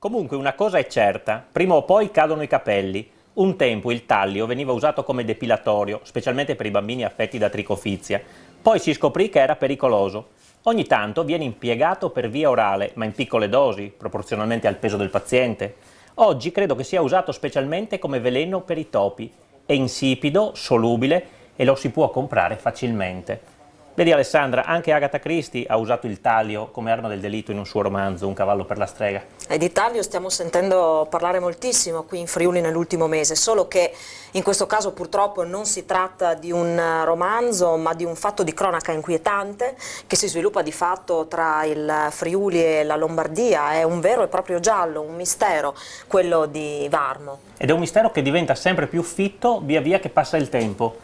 Comunque una cosa è certa, prima o poi cadono i capelli. Un tempo il taglio veniva usato come depilatorio, specialmente per i bambini affetti da tricofizia. Poi si scoprì che era pericoloso. Ogni tanto viene impiegato per via orale, ma in piccole dosi, proporzionalmente al peso del paziente. Oggi credo che sia usato specialmente come veleno per i topi. È insipido, solubile e lo si può comprare facilmente. Vedi Alessandra, anche Agatha Christie ha usato il taglio come arma del delitto in un suo romanzo, Un cavallo per la strega. E di taglio stiamo sentendo parlare moltissimo qui in Friuli nell'ultimo mese, solo che in questo caso purtroppo non si tratta di un romanzo, ma di un fatto di cronaca inquietante che si sviluppa di fatto tra il Friuli e la Lombardia. È un vero e proprio giallo, un mistero, quello di Varmo. Ed è un mistero che diventa sempre più fitto via via che passa il tempo,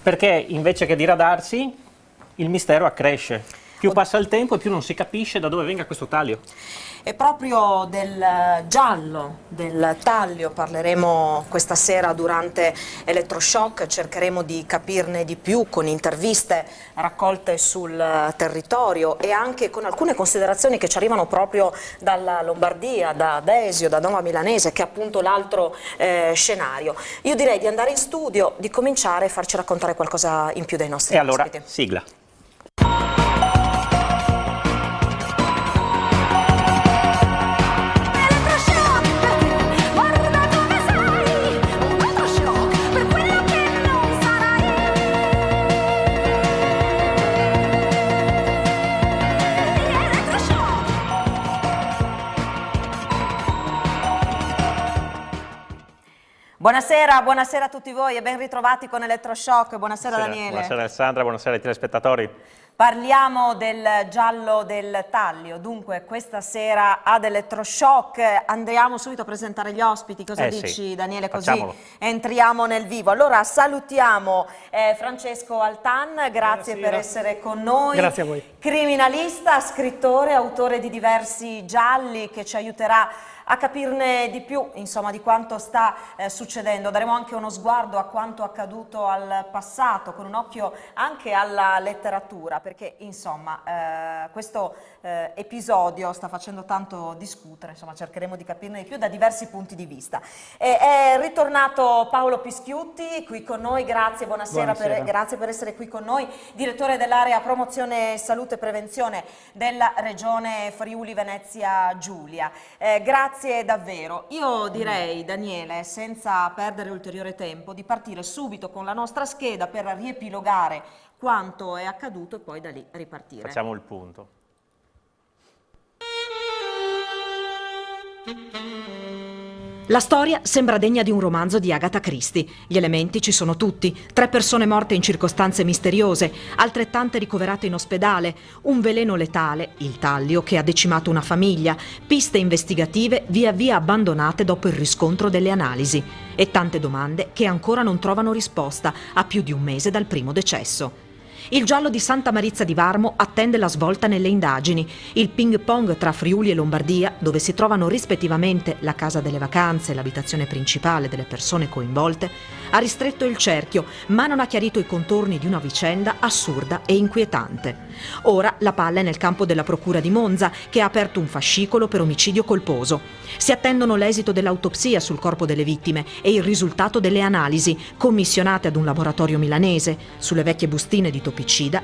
perché invece che diradarsi, il mistero accresce. Più passa il tempo e più non si capisce da dove venga questo taglio. E proprio del giallo, del taglio parleremo questa sera durante Elettroshock, cercheremo di capirne di più con interviste raccolte sul territorio e anche con alcune considerazioni che ci arrivano proprio dalla Lombardia, da Desio, da Nova Milanese, che è appunto l'altro scenario. Io direi di andare in studio, di cominciare e farci raccontare qualcosa in più dai nostri ospiti. E allora, sigla. Buonasera, buonasera a tutti voi e ben ritrovati con Elettroshock. Buonasera Daniele. Buonasera Alessandra, buonasera ai telespettatori. Parliamo del giallo del taglio, dunque questa sera ad Elettroshock andiamo subito a presentare gli ospiti, cosa dici sì. Daniele? Così Facciamolo. entriamo nel vivo. Allora salutiamo Francesco Altan, grazie Buonasera. per essere con noi. Grazie a voi. Criminalista, scrittore, autore di diversi gialli che ci aiuterà a capirne di più, insomma, di quanto sta succedendo. Daremo anche uno sguardo a quanto accaduto al passato, con un occhio anche alla letteratura, perché insomma questo episodio sta facendo tanto discutere, insomma cercheremo di capirne di più da diversi punti di vista. È ritornato Paolo Pischiutti qui con noi, grazie, buonasera. Grazie per essere qui con noi, direttore dell'area promozione salute e prevenzione della regione Friuli Venezia Giulia. Grazie davvero. Io direi, Daniele, senza perdere ulteriore tempo, di partire subito con la nostra scheda per riepilogare quanto è accaduto e poi da lì ripartire. Facciamo il punto. La storia sembra degna di un romanzo di Agatha Christie. Gli elementi ci sono tutti: 3 persone morte in circostanze misteriose, altrettante ricoverate in ospedale, un veleno letale, il taglio che ha decimato una famiglia, piste investigative via via abbandonate dopo il riscontro delle analisi e tante domande che ancora non trovano risposta a più di un mese dal primo decesso. Il giallo di Santa Marizia di Varmo attende la svolta nelle indagini. Il ping pong tra Friuli e Lombardia, dove si trovano rispettivamente la casa delle vacanze e l'abitazione principale delle persone coinvolte, ha ristretto il cerchio, ma non ha chiarito i contorni di una vicenda assurda e inquietante. Ora la palla è nel campo della Procura di Monza, che ha aperto un fascicolo per omicidio colposo. Si attendono l'esito dell'autopsia sul corpo delle vittime e il risultato delle analisi, commissionate ad un laboratorio milanese, sulle vecchie bustine di topicida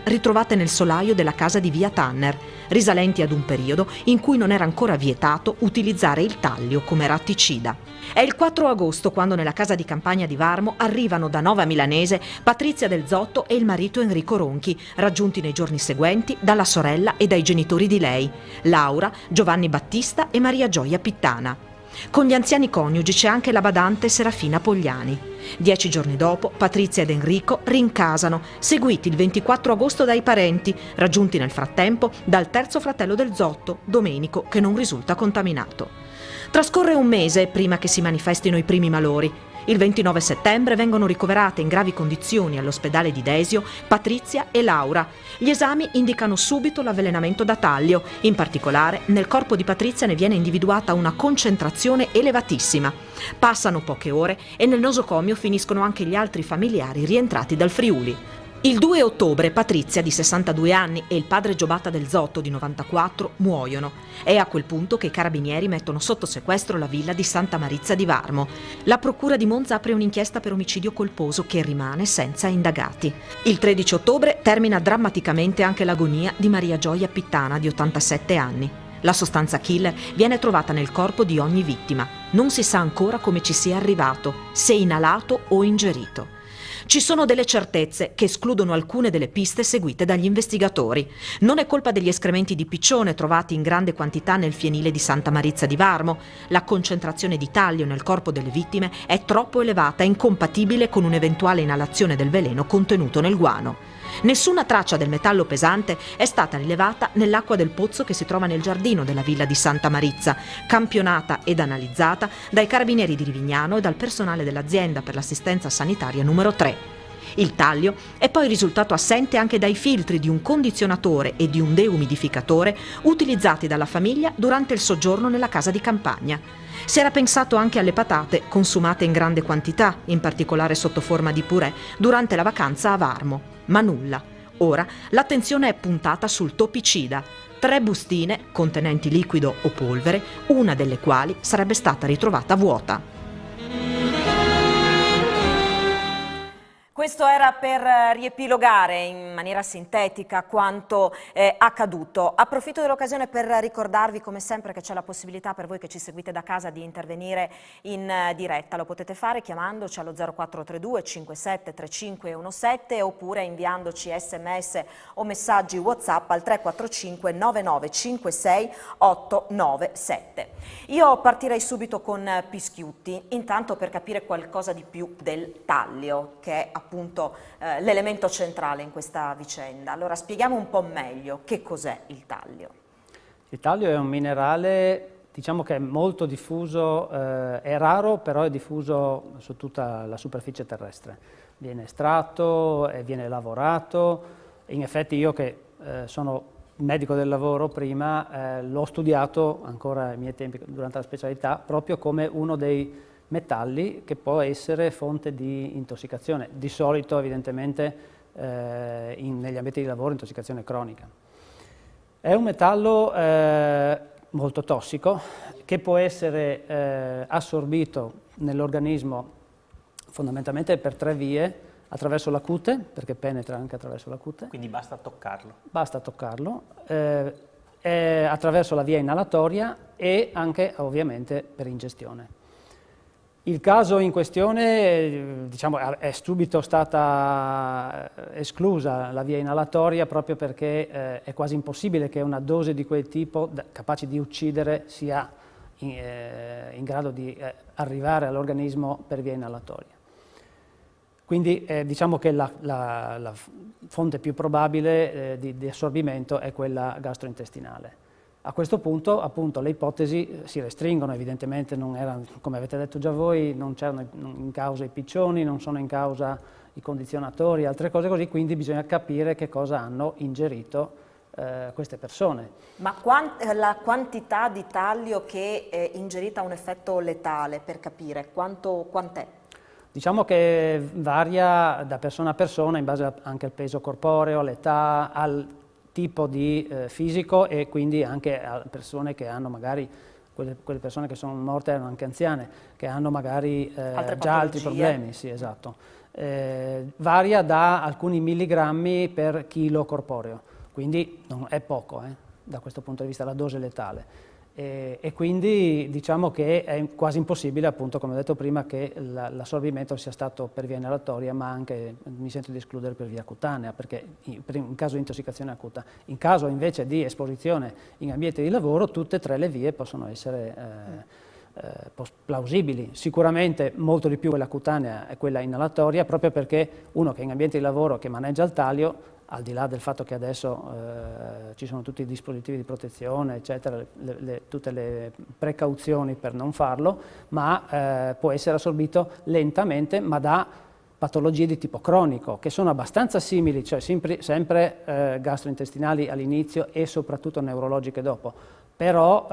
ritrovate nel solaio della casa di via Tanner, risalenti ad un periodo in cui non era ancora vietato utilizzare il taglio come ratticida. È il 4 agosto quando nella casa di campagna di Varmo arrivano da Nova Milanese Patrizia Del Zotto e il marito Enrico Ronchi, raggiunti nei giorni seguenti dalla sorella e dai genitori di lei, Laura, Giovanni Battista e Maria Gioia Pittana. Con gli anziani coniugi c'è anche la badante Serafina Pogliani. 10 giorni dopo, Patrizia ed Enrico rincasano, seguiti il 24 agosto dai parenti, raggiunti nel frattempo dal terzo fratello del Zotto, Domenico, che non risulta contaminato. Trascorre un mese prima che si manifestino i primi malori. Il 29 settembre vengono ricoverate in gravi condizioni all'ospedale di Desio Patrizia e Laura. Gli esami indicano subito l'avvelenamento da taglio. In particolare, nel corpo di Patrizia ne viene individuata una concentrazione elevatissima. Passano poche ore e nel nosocomio finiscono anche gli altri familiari rientrati dal Friuli. Il 2 ottobre Patrizia, di 62 anni, e il padre Giobata del Zotto, di 94, muoiono. È a quel punto che i carabinieri mettono sotto sequestro la villa di Santa Marizia di Varmo. La procura di Monza apre un'inchiesta per omicidio colposo che rimane senza indagati. Il 13 ottobre termina drammaticamente anche l'agonia di Maria Gioia Pittana, di 87 anni. La sostanza killer viene trovata nel corpo di ogni vittima. Non si sa ancora come ci sia arrivato, se inalato o ingerito. Ci sono delle certezze che escludono alcune delle piste seguite dagli investigatori. Non è colpa degli escrementi di piccione trovati in grande quantità nel fienile di Santa Marizia di Varmo. La concentrazione di taglio nel corpo delle vittime è troppo elevata e incompatibile con un'eventuale inalazione del veleno contenuto nel guano. Nessuna traccia del metallo pesante è stata rilevata nell'acqua del pozzo che si trova nel giardino della villa di Santa Marizia, campionata ed analizzata dai carabinieri di Rivignano e dal personale dell'azienda per l'assistenza sanitaria numero 3. Il taglio è poi risultato assente anche dai filtri di un condizionatore e di un deumidificatore utilizzati dalla famiglia durante il soggiorno nella casa di campagna. Si era pensato anche alle patate consumate in grande quantità, in particolare sotto forma di purè, durante la vacanza a Varmo. Ma nulla. Ora l'attenzione è puntata sul topicida. 3 bustine contenenti liquido o polvere, una delle quali sarebbe stata ritrovata vuota. Questo era per riepilogare in maniera sintetica quanto accaduto. Approfitto dell'occasione per ricordarvi come sempre che c'è la possibilità per voi che ci seguite da casa di intervenire in diretta. Lo potete fare chiamandoci allo 0432 57 35 17 oppure inviandoci sms o messaggi WhatsApp al 345 9956 897. Io partirei subito con Pischiutti, intanto per capire qualcosa di più del taglio, che è appunto l'elemento centrale in questa vicenda. Allora spieghiamo un po' meglio che cos'è il taglio. Il taglio è un minerale, diciamo che è molto diffuso, è raro, però è diffuso su tutta la superficie terrestre. Viene estratto e viene lavorato. In effetti io che sono medico del lavoro prima, l'ho studiato ancora ai miei tempi durante la specialità proprio come uno dei metalli che può essere fonte di intossicazione, di solito evidentemente negli ambienti di lavoro intossicazione cronica. È un metallo molto tossico che può essere assorbito nell'organismo fondamentalmente per 3 vie, attraverso la cute, perché penetra anche attraverso la cute. Quindi basta toccarlo. Basta toccarlo, attraverso la via inalatoria e anche ovviamente per ingestione. Il caso in questione, diciamo, è subito stata esclusa la via inalatoria proprio perché è quasi impossibile che una dose di quel tipo, capace di uccidere, sia in grado di arrivare all'organismo per via inalatoria. Quindi diciamo che la fonte più probabile di assorbimento è quella gastrointestinale. A questo punto, appunto, le ipotesi si restringono, evidentemente non erano, come avete detto già voi, non c'erano in causa i piccioni, non sono in causa i condizionatori, altre cose così, quindi bisogna capire che cosa hanno ingerito queste persone. Ma la quantità di taglio che ingerita ha un effetto letale, per capire, quant'è? Diciamo che varia da persona a persona in base anche al peso corporeo, all'età, al tipo di fisico e quindi anche a persone che hanno magari, quelle persone che sono morte erano anche anziane, che hanno magari già altri problemi. Sì, esatto. Varia da alcuni milligrammi per chilo corporeo, quindi non è poco da questo punto di vista la dose letale. E quindi diciamo che è quasi impossibile, appunto, come ho detto prima, che l'assorbimento sia stato per via inalatoria, ma anche, mi sento di escludere, per via cutanea, perché in caso di intossicazione acuta. In caso invece di esposizione in ambiente di lavoro, tutte e 3 le vie possono essere plausibili. Sicuramente molto di più quella cutanea e quella inalatoria, proprio perché uno che è in ambiente di lavoro che maneggia il taglio, al di là del fatto che adesso ci sono tutti i dispositivi di protezione, eccetera, tutte le precauzioni per non farlo, ma può essere assorbito lentamente, ma da patologie di tipo cronico, che sono abbastanza simili, cioè sempre gastrointestinali all'inizio e soprattutto neurologiche dopo, però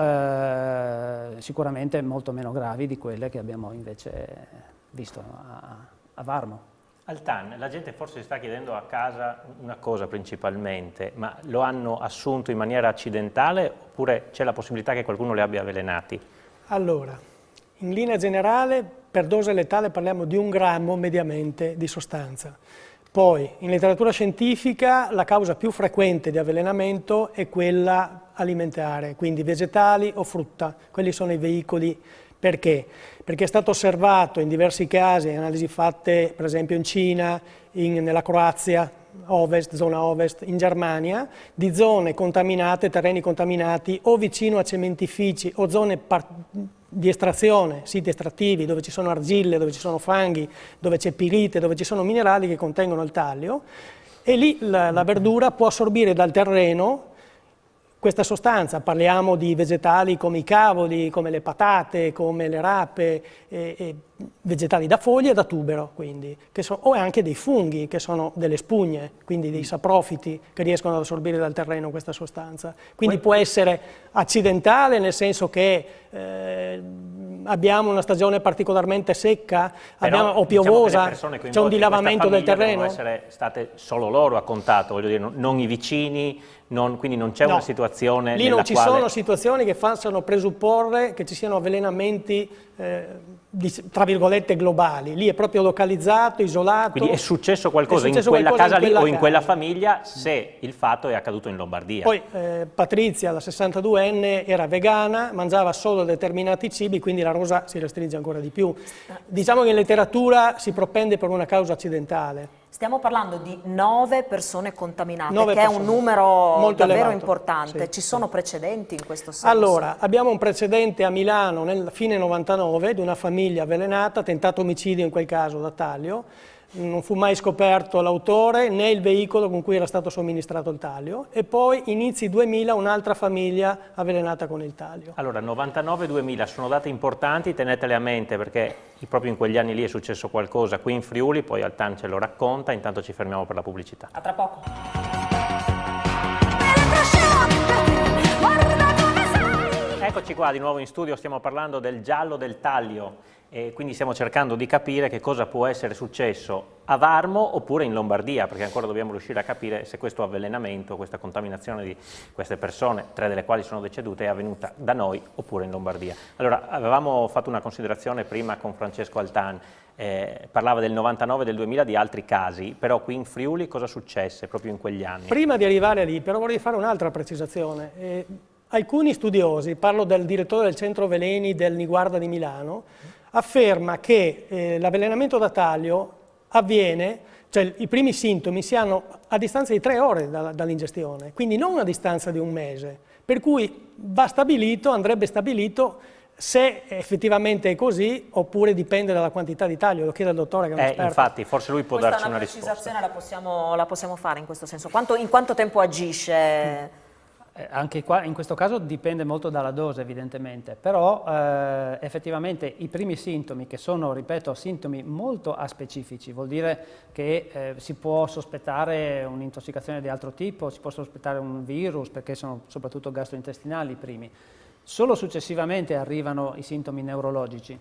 sicuramente molto meno gravi di quelle che abbiamo invece visto a Varmo. Altan, la gente forse si sta chiedendo a casa una cosa principalmente, ma lo hanno assunto in maniera accidentale oppure c'è la possibilità che qualcuno li abbia avvelenati? Allora, in linea generale, per dose letale parliamo di 1 grammo mediamente di sostanza. Poi, in letteratura scientifica, la causa più frequente di avvelenamento è quella alimentare, quindi vegetali o frutta. Quelli sono i veicoli. Perché? Perché è stato osservato in diversi casi, analisi fatte per esempio in Cina, nella Croazia, ovest, zona ovest, in Germania, di zone contaminate, terreni contaminati o vicino a cementifici o zone di estrazione, siti estrattivi dove ci sono argille, dove ci sono fanghi, dove c'è pirite, dove ci sono minerali che contengono il tallio, e lì la verdura può assorbire dal terreno questa sostanza. Parliamo di vegetali come i cavoli, come le patate, come le rape, vegetali da foglia e da tubero, quindi, o anche dei funghi, che sono delle spugne, quindi dei saprofiti che riescono ad assorbire dal terreno questa sostanza. Quindi può essere accidentale, nel senso che abbiamo una stagione particolarmente secca o piovosa, diciamo, c'è un dilavamento del terreno. Devono essere state solo loro a contatto, voglio dire, non i vicini, quindi non c'è una situazione lì non ci sono situazioni che facciano presupporre che ci siano avvelenamenti tra virgolette globali. Lì è proprio localizzato, isolato. Quindi è successo qualcosa in quella casa lì o in quella famiglia, se il fatto è accaduto in Lombardia. Poi Patrizia, la 62enne, era vegana, mangiava solo determinati cibi, quindi la rosa si restringe ancora di più. Diciamo che in letteratura si propende per una causa accidentale. Stiamo parlando di 9 persone contaminate, 9 che persone. È un numero molto davvero elevato. importante. Sì, Ci sono precedenti in questo senso? Allora, abbiamo un precedente a Milano nel fine 99 di una famiglia avvelenata, tentato omicidio in quel caso da taglio. Non fu mai scoperto l'autore né il veicolo con cui era stato somministrato il taglio, e poi inizi 2000 un'altra famiglia avvelenata con il taglio. Allora, 99-2000 sono date importanti, tenetele a mente perché proprio in quegli anni lì è successo qualcosa qui in Friuli, poi Altan ce lo racconta, intanto ci fermiamo per la pubblicità. A tra poco. Eccoci qua di nuovo in studio, stiamo parlando del giallo del taglio e quindi stiamo cercando di capire che cosa può essere successo a Varmo oppure in Lombardia, perché ancora dobbiamo riuscire a capire se questo avvelenamento, questa contaminazione di queste persone, 3 delle quali sono decedute, è avvenuta da noi oppure in Lombardia. Allora, avevamo fatto una considerazione prima con Francesco Altan, parlava del 99 e del 2000 di altri casi, però qui in Friuli cosa successe proprio in quegli anni? Prima di arrivare lì, però vorrei fare un'altra precisazione. Alcuni studiosi, parlo del direttore del centro veleni del Niguarda di Milano, afferma che l'avvelenamento da taglio avviene, cioè i primi sintomi si hanno a distanza di 3 ore dall'ingestione, quindi non a distanza di 1 mese, per cui andrebbe stabilito se effettivamente è così oppure dipende dalla quantità di taglio. Lo chiede al dottore che è un esperto. Infatti, forse lui può darci una risposta. Questa è una precisazione, la possiamo fare in questo senso. In quanto tempo agisce? Anche qua, in questo caso dipende molto dalla dose evidentemente, però effettivamente i primi sintomi, che sono, ripeto, sintomi molto aspecifici, vuol dire che si può sospettare un'intossicazione di altro tipo, si può sospettare un virus, perché sono soprattutto gastrointestinali i primi. Solo successivamente arrivano i sintomi neurologici,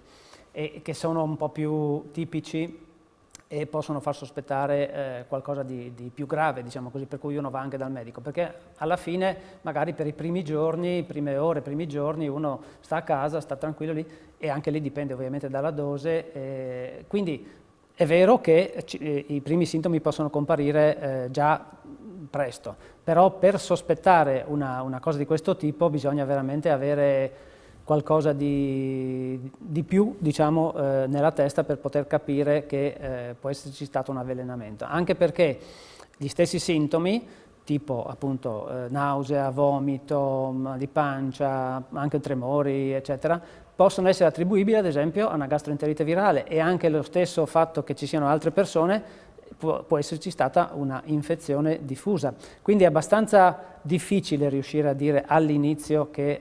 che sono un po' più tipici e possono far sospettare qualcosa di più grave, diciamo così, per cui uno va anche dal medico, perché alla fine magari per i primi giorni, prime ore, primi giorni uno sta a casa, sta tranquillo lì, e anche lì dipende ovviamente dalla dose, quindi è vero che i primi sintomi possono comparire già presto, però per sospettare una cosa di questo tipo bisogna veramente avere qualcosa di più, diciamo, nella testa per poter capire che può esserci stato un avvelenamento. Anche perché gli stessi sintomi, tipo appunto nausea, vomito, mal di pancia, anche tremori, eccetera, possono essere attribuibili ad esempio a una gastroenterite virale, e anche lo stesso fatto che ci siano altre persone può esserci stata una infezione diffusa. Quindi è abbastanza difficile riuscire a dire all'inizio che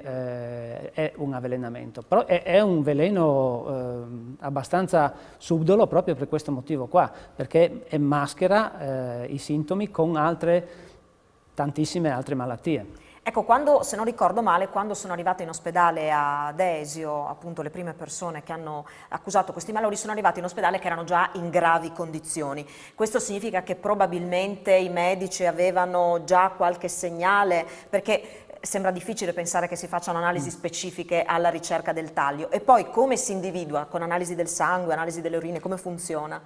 è un avvelenamento, però è un veleno abbastanza subdolo proprio per questo motivo qua, perché maschera i sintomi con tantissime altre malattie. Ecco, quando, se non ricordo male, quando sono arrivate in ospedale a Desio, appunto le prime persone che hanno accusato questi malori sono arrivate in ospedale che erano già in gravi condizioni. Questo significa che probabilmente i medici avevano già qualche segnale, perché sembra difficile pensare che si facciano analisi specifiche alla ricerca del taglio. E poi come si individua? Con analisi del sangue, analisi delle urine, come funziona?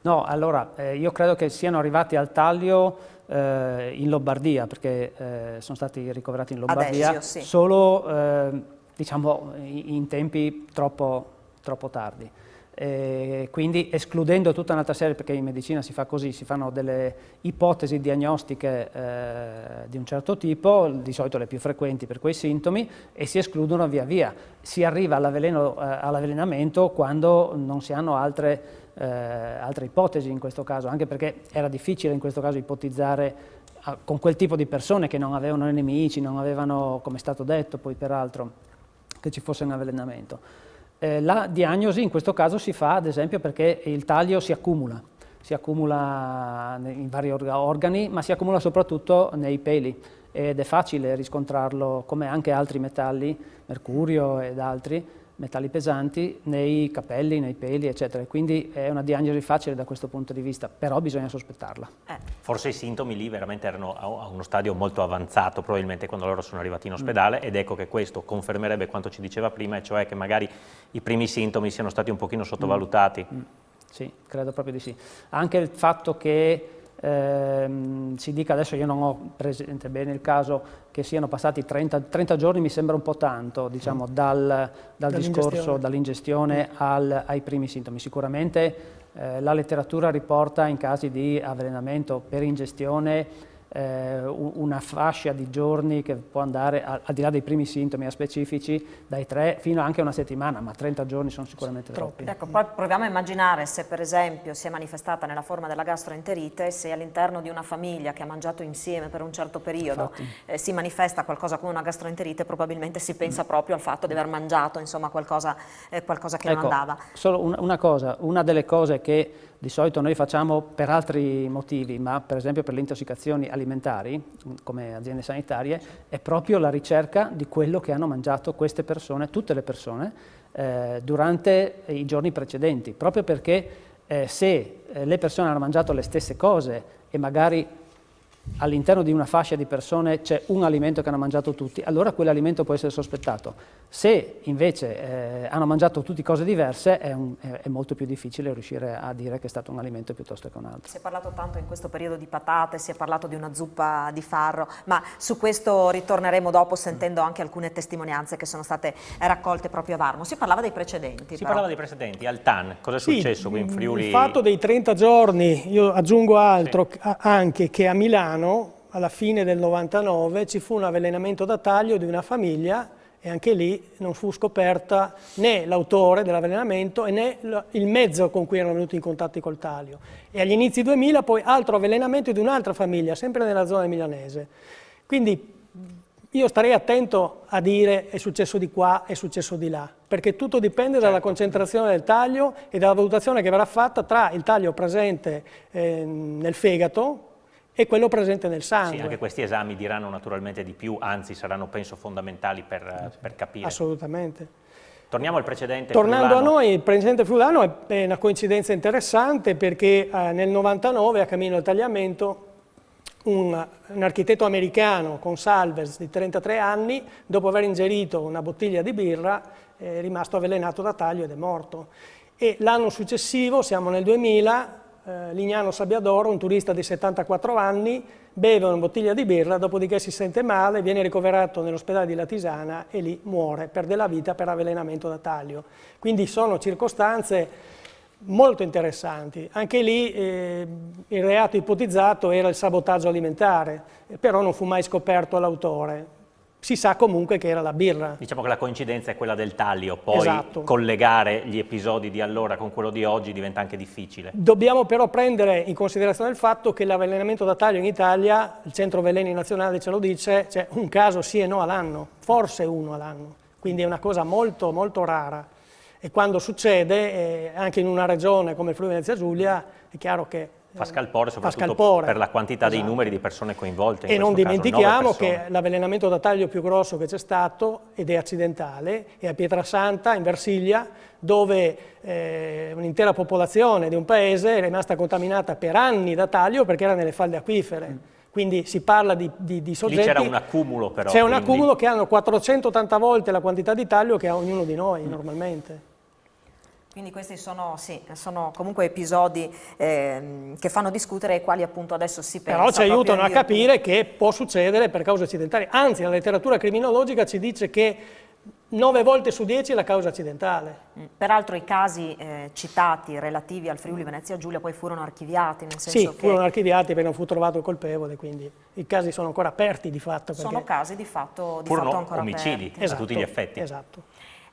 No, allora, io credo che siano arrivati al taglio in Lombardia, perché sono stati ricoverati in Lombardia Desio, sì. solo diciamo in tempi troppo tardi. Quindi escludendo tutta un'altra serie, perché in medicina si fa così, si fanno delle ipotesi diagnostiche di un certo tipo, di solito le più frequenti per quei sintomi, e si escludono via via. Si arriva all'avvelenamento quando non si hanno altre ipotesi in questo caso, anche perché era difficile in questo caso ipotizzare con quel tipo di persone che non avevano nemici, non avevano, come è stato detto poi peraltro, che ci fosse un avvelenamento. La diagnosi in questo caso si fa ad esempio perché il taglio si accumula in vari organi, ma si accumula soprattutto nei peli ed è facile riscontrarlo, come anche altri metalli, mercurio ed altri metalli pesanti, nei capelli, nei peli, eccetera. Quindi è una diagnosi facile da questo punto di vista, però bisogna sospettarla. Forse i sintomi lì veramente erano a uno stadio molto avanzato, probabilmente quando loro sono arrivati in ospedale, ed ecco che questo confermerebbe quanto ci diceva prima, e cioè che magari i primi sintomi siano stati un pochino sottovalutati. Sì, credo proprio di sì. Anche il fatto che si dica, adesso io non ho presente bene il caso, che siano passati 30 giorni mi sembra un po' tanto, diciamo, dal discorso, dall'ingestione ai primi sintomi. Sicuramente la letteratura riporta in casi di avvelenamento per ingestione una fascia di giorni che può andare, al di là dei primi sintomi specifici, dai 3 fino anche a una settimana, ma 30 giorni sono sicuramente troppi. Ecco, poi proviamo a immaginare se per esempio si è manifestata nella forma della gastroenterite, se all'interno di una famiglia che ha mangiato insieme per un certo periodo si manifesta qualcosa come una gastroenterite, probabilmente si pensa proprio al fatto di aver mangiato, insomma, qualcosa che non andava. Solo una cosa, una delle cose che di solito noi facciamo per altri motivi, ma per esempio per le intossicazioni alimentari, come aziende sanitarie, è proprio la ricerca di quello che hanno mangiato queste persone, tutte le persone, durante i giorni precedenti, proprio perché se le persone hanno mangiato le stesse cose e magari all'interno di una fascia di persone c'è un alimento che hanno mangiato tutti, allora quell'alimento può essere sospettato. Se invece hanno mangiato tutte cose diverse, è molto più difficile riuscire a dire che è stato un alimento piuttosto che un altro. Si è parlato tanto in questo periodo di patate, si è parlato di una zuppa di farro, ma su questo ritorneremo dopo sentendo anche alcune testimonianze che sono state raccolte proprio a Varmo. Si parlava dei precedenti. Parlava dei precedenti, al TAN, cosa è successo qui in Friuli? Il fatto dei 30 giorni, io aggiungo altro, anche che a Milano alla fine del 99 ci fu un avvelenamento da taglio di una famiglia e anche lì non fu scoperta né l'autore dell'avvelenamento e né il mezzo con cui erano venuti in contatto col taglio. E agli inizi 2000 poi altro avvelenamento di un'altra famiglia, sempre nella zona milanese. Quindi io starei attento a dire è successo di qua, è successo di là, perché tutto dipende dalla concentrazione del taglio e dalla valutazione che verrà fatta tra il taglio presente nel fegato e quello presente nel sangue. Sì, anche questi esami diranno naturalmente di più, anzi saranno penso fondamentali per capire. Assolutamente. Torniamo al precedente Tornando friulano. a noi, il precedente friulano è una coincidenza interessante perché nel 99 a Cammino del Tagliamento un architetto americano con Salvers di 33 anni, dopo aver ingerito una bottiglia di birra, è rimasto avvelenato da taglio ed è morto. E l'anno successivo, siamo nel 2000, Lignano Sabbiadoro, un turista di 74 anni, beve una bottiglia di birra, dopodiché si sente male, viene ricoverato nell'ospedale di Latisana e lì muore, perde la vita per avvelenamento da taglio. Quindi sono circostanze molto interessanti. Anche lì il reato ipotizzato era il sabotaggio alimentare, però non fu mai scoperto l'autore. Si sa comunque che era la birra. Diciamo che la coincidenza è quella del taglio, poi Esatto. collegare gli episodi di allora con quello di oggi diventa anche difficile. Dobbiamo però prendere in considerazione il fatto che l'avvelenamento da taglio in Italia, il Centro Veleni Nazionale ce lo dice, c'è un caso sì e no all'anno, forse uno all'anno, quindi è una cosa molto molto rara. E quando succede, anche in una regione come il Friuli Venezia Giulia, è chiaro che Fa scalpore soprattutto scalpore. per la quantità dei Esatto. numeri di persone coinvolte. E non questo caso, dimentichiamo 9 persone. che l'avvelenamento da taglio più grosso che c'è stato, ed è accidentale, è a Pietrasanta, in Versilia, dove un'intera popolazione di un paese è rimasta contaminata per anni da taglio perché era nelle falde acquifere. Quindi si parla di soggetti... Lì c'era un accumulo però. C'è un quindi... accumulo che hanno 480 volte la quantità di taglio che ha ognuno di noi normalmente. Quindi questi sono comunque episodi che fanno discutere ai quali appunto adesso si pensa. Però ci aiutano a proprio in virtù- capire che può succedere per cause accidentali. Anzi, la letteratura criminologica ci dice che 9 volte su 10 è la causa accidentale. Peraltro i casi citati relativi al Friuli Venezia Giulia poi furono archiviati, nel senso Sì, che furono archiviati perché non fu trovato il colpevole, quindi i casi sono ancora aperti di fatto. sono perché... casi di fatto Furono ancora omicidi aperti. a tutti gli effetti. Esatto.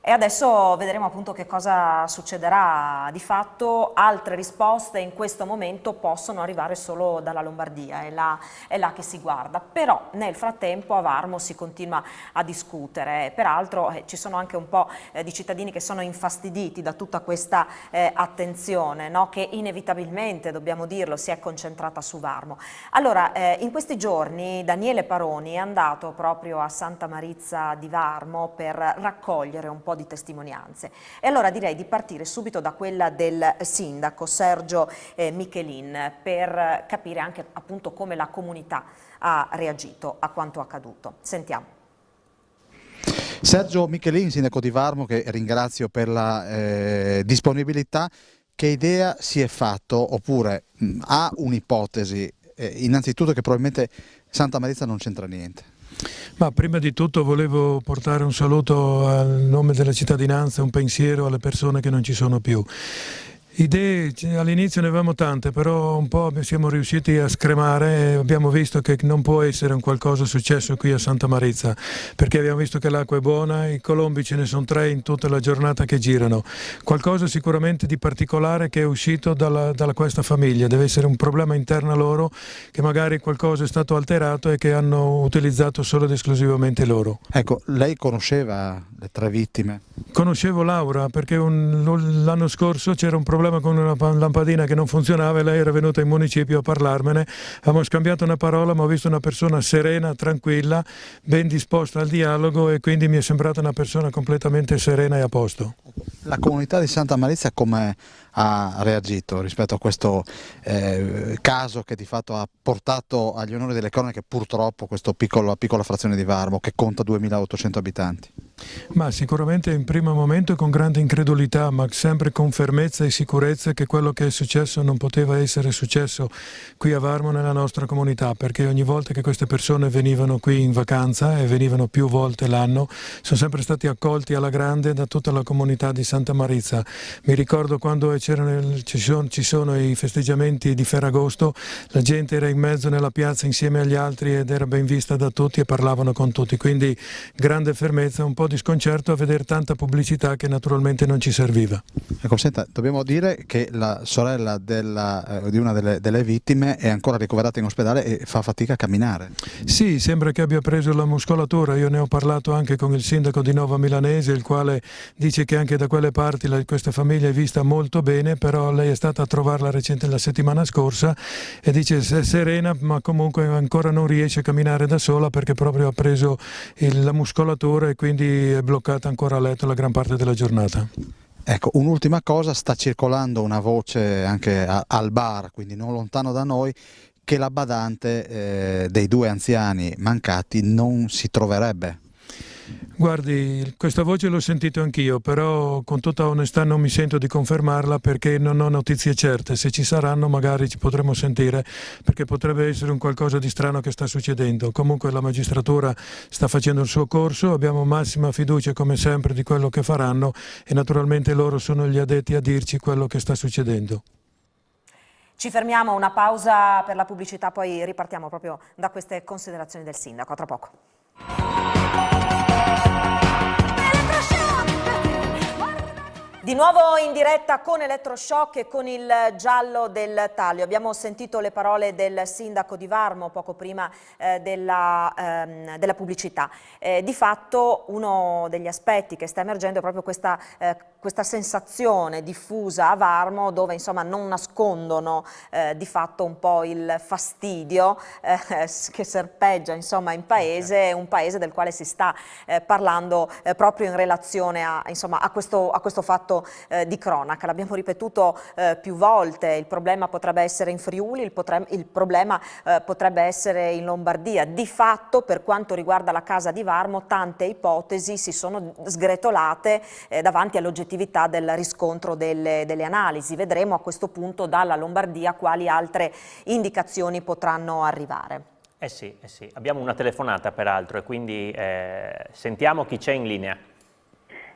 E adesso vedremo appunto che cosa succederà di fatto. Altre risposte in questo momento possono arrivare solo dalla Lombardia, è là che si guarda. Però nel frattempo a Varmo si continua a discutere. Peraltro ci sono anche un po' di cittadini che sono infastiditi da tutta questa attenzione, no? Che inevitabilmente, dobbiamo dirlo, si è concentrata su Varmo. Allora, in questi giorni Daniele Paroni è andato proprio a Santa Marizza di Varmo per raccogliere un po' di testimonianze. E allora direi di partire subito da quella del sindaco Sergio Michelin per capire anche appunto come la comunità ha reagito a quanto accaduto. Sentiamo. Sergio Michelin, sindaco di Varmo, che ringrazio per la disponibilità. Che idea si è fatto, oppure ha un'ipotesi, innanzitutto che probabilmente Santa Marizza non c'entra niente? Ma prima di tutto volevo portare un saluto al nome della cittadinanza, un pensiero alle persone che non ci sono più. Idee all'inizio ne avevamo tante, però un po' siamo riusciti a scremare e abbiamo visto che non può essere un qualcosa successo qui a Santa Marizza, perché abbiamo visto che l'acqua è buona, i colombi ce ne sono 3 in tutta la giornata che girano. Qualcosa sicuramente di particolare che è uscito da questa famiglia, deve essere un problema interno a loro, che magari qualcosa è stato alterato e che hanno utilizzato solo ed esclusivamente loro. Ecco, lei conosceva le 3 vittime? Conoscevo Laura perché l'anno scorso c'era un problema con una lampadina che non funzionava e lei era venuta in municipio a parlarmene. Abbiamo scambiato una parola, ma ho visto una persona serena, tranquilla, ben disposta al dialogo e quindi mi è sembrata una persona completamente serena e a posto. La comunità di Santa Marizza come ha reagito rispetto a questo caso che di fatto ha portato agli onori delle cronache purtroppo questa piccola frazione di Varmo che conta 2800 abitanti? Ma sicuramente in primo momento con grande incredulità, ma sempre con fermezza e sicurezza che quello che è successo non poteva essere successo qui a Varmo nella nostra comunità, perché ogni volta che queste persone venivano qui in vacanza e venivano più volte l'anno, sono sempre stati accolti alla grande da tutta la comunità di Santa Marizza. Mi ricordo quando ci sono i festeggiamenti di Ferragosto, la gente era in mezzo nella piazza insieme agli altri ed era ben vista da tutti e parlavano con tutti, quindi grande fermezza, un po' di sconcerto a vedere tanta pubblicità che naturalmente non ci serviva. Ecco, senta, dobbiamo dire che la sorella di una delle vittime è ancora ricoverata in ospedale e fa fatica a camminare. Sì, sembra che abbia preso la muscolatura, io ne ho parlato anche con il sindaco di Nova Milanese, il quale dice che anche da quelle parti questa famiglia è vista molto bene, però lei è stata a trovarla la settimana scorsa e dice è serena ma comunque ancora non riesce a camminare da sola perché proprio ha preso la muscolatura e quindi è bloccata ancora a letto la gran parte della giornata. Ecco, un'ultima cosa, sta circolando una voce anche al bar, quindi non lontano da noi, che la badante dei 2 anziani mancati non si troverebbe. Guardi, questa voce l'ho sentito anch'io, però con tutta onestà non mi sento di confermarla perché non ho notizie certe. Se ci saranno magari ci potremo sentire, perché potrebbe essere un qualcosa di strano che sta succedendo. Comunque la magistratura sta facendo il suo corso, abbiamo massima fiducia come sempre di quello che faranno e naturalmente loro sono gli addetti a dirci quello che sta succedendo. Ci fermiamo, una pausa per la pubblicità, poi ripartiamo proprio da queste considerazioni del sindaco. A tra poco. Di nuovo in diretta con Elettroshock e con il giallo del taglio. Abbiamo sentito le parole del sindaco di Varmo poco prima della pubblicità. Di fatto uno degli aspetti che sta emergendo è proprio questa sensazione diffusa a Varmo, dove insomma non nascondono di fatto un po' il fastidio che serpeggia insomma in paese, un paese del quale si sta parlando proprio in relazione a questo fatto di cronaca. L'abbiamo ripetuto più volte: il problema potrebbe essere in Friuli, il problema potrebbe essere in Lombardia. Di fatto, per quanto riguarda la casa di Varmo, tante ipotesi si sono sgretolate davanti all'oggettività del riscontro delle analisi. Vedremo a questo punto dalla Lombardia quali altre indicazioni potranno arrivare. Eh sì, abbiamo una telefonata peraltro e quindi sentiamo chi c'è in linea.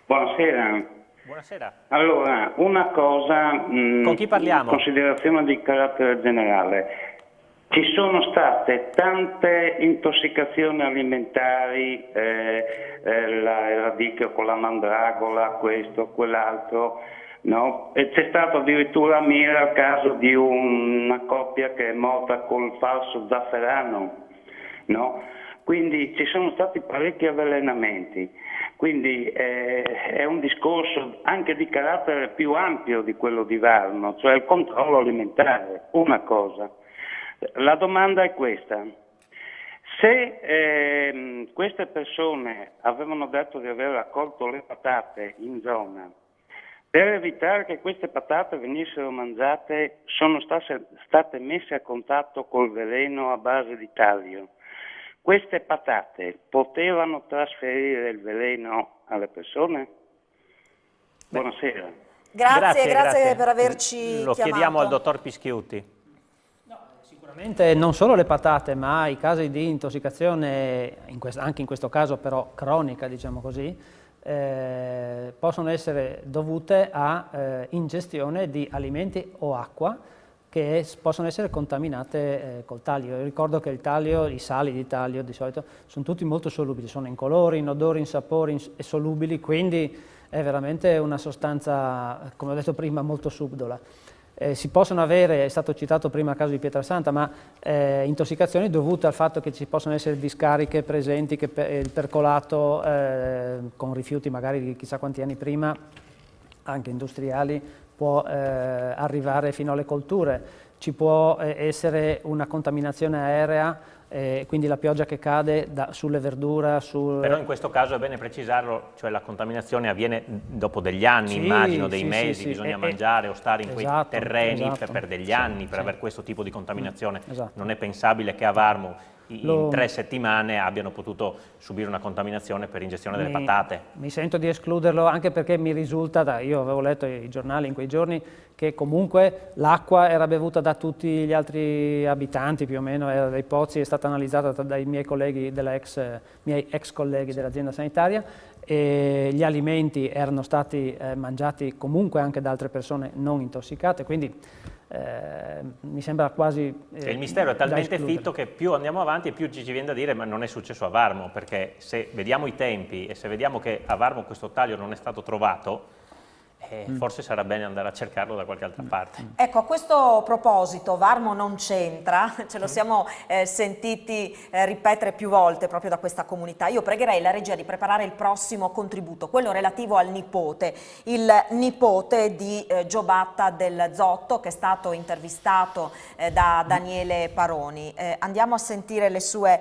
Buonasera. Buonasera. Allora, una cosa, con chi parliamo? Considerazione di carattere generale. Ci sono state tante intossicazioni alimentari, il radicchio con la mandragola, questo, quell'altro, no? E c'è stato addirittura a Mira il caso di una coppia che è morta col falso zafferano, no? Quindi ci sono stati parecchi avvelenamenti. Quindi è un discorso anche di carattere più ampio di quello di Varno, cioè il controllo alimentare, una cosa. La domanda è questa: se queste persone avevano detto di aver raccolto le patate in zona, per evitare che queste patate venissero mangiate sono state messe a contatto col veleno a base di taglio, queste patate potevano trasferire il veleno alle persone? Buonasera. Grazie per averci Lo chiamato. chiediamo al dottor Pischiuti. Sicuramente non solo le patate, ma i casi di intossicazione, anche in questo caso però cronica, diciamo così, possono essere dovute a ingestione di alimenti o acqua che possono essere contaminate col taglio. Io ricordo che il taglio, i sali di taglio di solito sono tutti molto solubili, sono incolori, inodori, insapori e solubili, quindi è veramente una sostanza, come ho detto prima, molto subdola. Si possono avere, è stato citato prima il caso di Pietrasanta, ma intossicazioni dovute al fatto che ci possono essere discariche presenti, che il percolato con rifiuti magari di chissà quanti anni prima, anche industriali, può arrivare fino alle colture. Ci può essere una contaminazione aerea, quindi la pioggia che cade sulle verdure. Però in questo caso è bene precisarlo, cioè la contaminazione avviene dopo degli anni, sì, immagino, dei mesi, bisogna mangiare o stare in quei terreni per degli anni per avere questo tipo di contaminazione. Non è pensabile che a Varmo in 3 settimane abbiano potuto subire una contaminazione per ingestione delle patate. Mi sento di escluderlo, anche perché mi risulta, io avevo letto i giornali in quei giorni, che comunque l'acqua era bevuta da tutti gli altri abitanti, più o meno, era dai pozzi, è stata analizzata dai miei colleghi, miei ex colleghi dell'azienda sanitaria, e gli alimenti erano stati mangiati comunque anche da altre persone non intossicate, quindi mi sembra quasi il mistero è talmente fitto che più andiamo avanti e più ci viene da dire ma non è successo a Varmo, perché se vediamo i tempi e se vediamo che a Varmo questo taglio non è stato trovato, forse sarà bene andare a cercarlo da qualche altra parte. Ecco, a questo proposito Varmo non c'entra, ce lo siamo sentiti ripetere più volte proprio da questa comunità. Io pregherei la regia di preparare il prossimo contributo, quello relativo al nipote, il nipote di Giobatta del Zotto, che è stato intervistato da Daniele Paroni. Andiamo a sentire le sue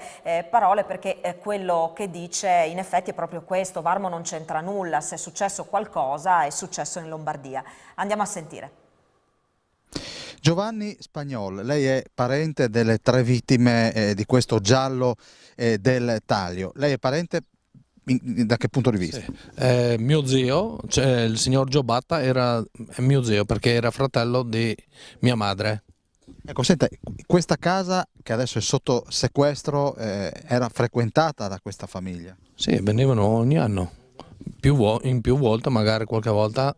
parole, perché quello che dice in effetti è proprio questo: Varmo non c'entra nulla, se è successo qualcosa è successo in Lombardia. Andiamo a sentire. Giovanni Spagnol, lei è parente delle 3 vittime di questo giallo del taglio. Lei è parente da che punto di vista? Sì. Mio zio, cioè il signor Giobatta, è mio zio perché era fratello di mia madre. Ecco, senta, questa casa che adesso è sotto sequestro era frequentata da questa famiglia? Sì, venivano ogni anno. In più volte, magari qualche volta,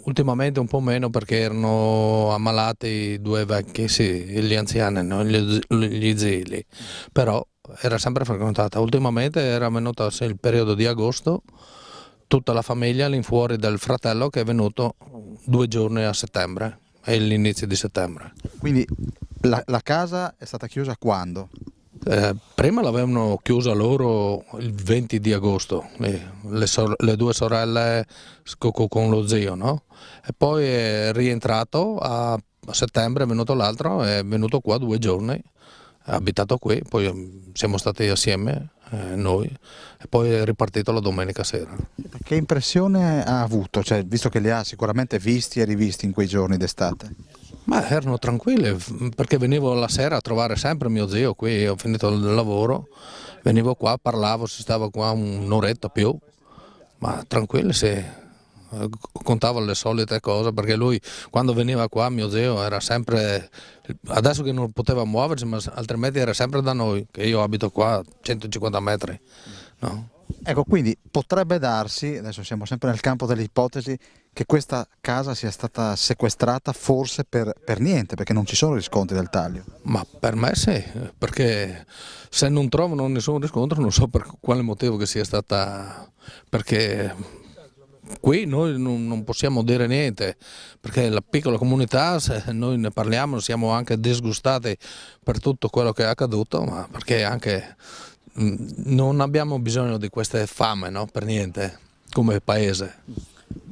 ultimamente un po' meno perché erano ammalati 2 vecchi, sì, gli anziani, no? gli zii, però era sempre frequentata. Ultimamente era venuta il periodo di agosto, tutta la famiglia all'infuori del fratello che è venuto 2 giorni a settembre, è l'inizio di settembre. Quindi la casa è stata chiusa quando? Prima l'avevano chiusa loro il 20 di agosto, le 2 sorelle con lo zio, no? E poi è rientrato a settembre, è venuto l'altro, è venuto qua 2 giorni, ha abitato qui, poi siamo stati assieme noi e poi è ripartito la domenica sera. Che impressione ha avuto, cioè, visto che li ha sicuramente visti e rivisti in quei giorni d'estate? Ma erano tranquilli, perché venivo la sera a trovare sempre mio zio qui, ho finito il lavoro, venivo qua, parlavo, si stava qua un'oretta più, ma tranquilli, sì, contavo le solite cose, perché lui quando veniva qua mio zio era sempre, adesso che non poteva muoversi, ma altrimenti era sempre da noi, che io abito qua a 150 metri, no? Ecco, quindi potrebbe darsi, adesso siamo sempre nel campo delle ipotesi, che questa casa sia stata sequestrata forse per niente, perché non ci sono riscontri del taglio. Ma per me sì, perché se non trovano nessun riscontro non so per quale motivo che sia stata, perché qui noi non possiamo dire niente, perché la piccola comunità, se noi ne parliamo, siamo anche disgustati per tutto quello che è accaduto, ma perché anche non abbiamo bisogno di queste fame, no? Per niente, come paese.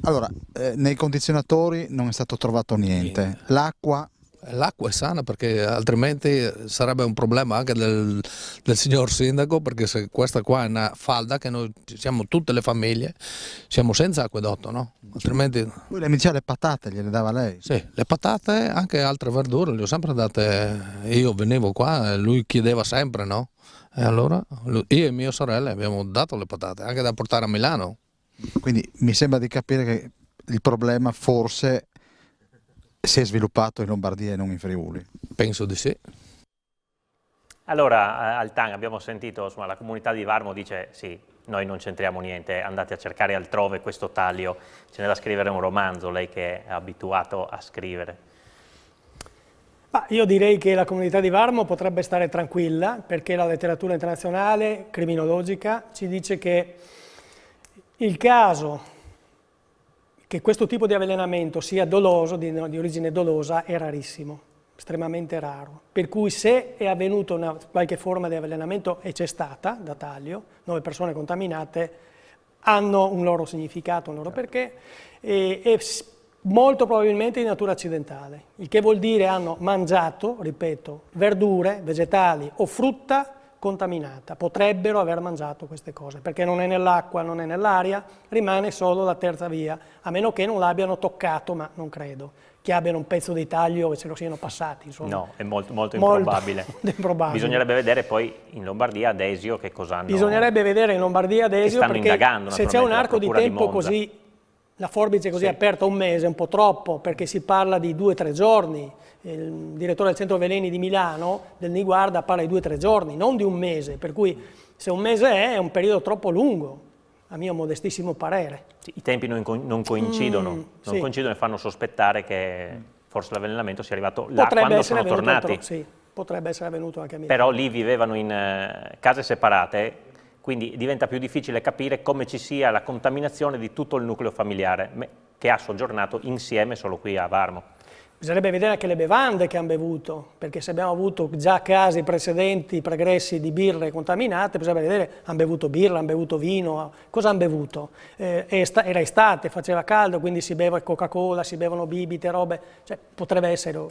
Allora, nei condizionatori non è stato trovato niente. L'acqua? L'acqua è sana, perché altrimenti sarebbe un problema anche del signor sindaco, perché se questa qua è una falda, che noi siamo tutte le famiglie, siamo senza acquedotto, no? Altrimenti... Lui mi diceva le patate, gliele dava lei? Sì, le patate, anche altre verdure, le ho sempre date, io venivo qua e lui chiedeva sempre, no? E allora io e mia sorella abbiamo dato le patate, anche da portare a Milano. Quindi mi sembra di capire che il problema forse si è sviluppato in Lombardia e non in Friuli. Penso di sì. Allora, al TAN abbiamo sentito, insomma, la comunità di Varmo dice sì, noi non c'entriamo niente, andate a cercare altrove questo taglio, ce n'è da scrivere un romanzo, lei che è abituato a scrivere. Ma io direi che la comunità di Varmo potrebbe stare tranquilla, perché la letteratura internazionale criminologica ci dice che il caso che questo tipo di avvelenamento sia doloso, di origine dolosa, è rarissimo, estremamente raro. Per cui se è avvenuto una qualche forma di avvelenamento, e c'è stata, da taglio, 9 persone contaminate, hanno un loro significato, un loro perché, e molto probabilmente di natura accidentale, il che vuol dire hanno mangiato, ripeto, verdure, vegetali o frutta contaminata, potrebbero aver mangiato queste cose, perché non è nell'acqua, non è nell'aria, rimane solo la terza via, a meno che non l'abbiano toccato, ma non credo che abbiano un pezzo di taglio e se lo siano passati. Insomma. No, è molto improbabile. Improbabile. Bisognerebbe vedere poi in Lombardia ad Esio che cosa hanno... Bisognerebbe vedere in Lombardia ad Esio, stanno perché indagando, se c'è un arco di tempo Monza. così, la forbice così aperta un mese, è un po' troppo, perché si parla di 2 o 3 giorni. Il direttore del centro veleni di Milano, del Niguarda, parla di 2 o 3 giorni, non di un mese, per cui se un mese è un periodo troppo lungo, a mio modestissimo parere. Sì, i tempi non coincidono, coincidono e fanno sospettare che forse l'avvelenamento sia arrivato là quando sono tornati. Sì, potrebbe essere avvenuto anche a Milano. Però lì vivevano in case separate, quindi diventa più difficile capire come ci sia la contaminazione di tutto il nucleo familiare che ha soggiornato insieme solo qui a Varmo. Bisognerebbe vedere anche le bevande che hanno bevuto, perché se abbiamo avuto già casi precedenti, pregressi di birre contaminate, bisognerebbe vedere, hanno bevuto birra, hanno bevuto vino, cosa hanno bevuto? Era estate, faceva caldo, quindi si beve Coca-Cola, si bevono bibite, robe, cioè potrebbe essere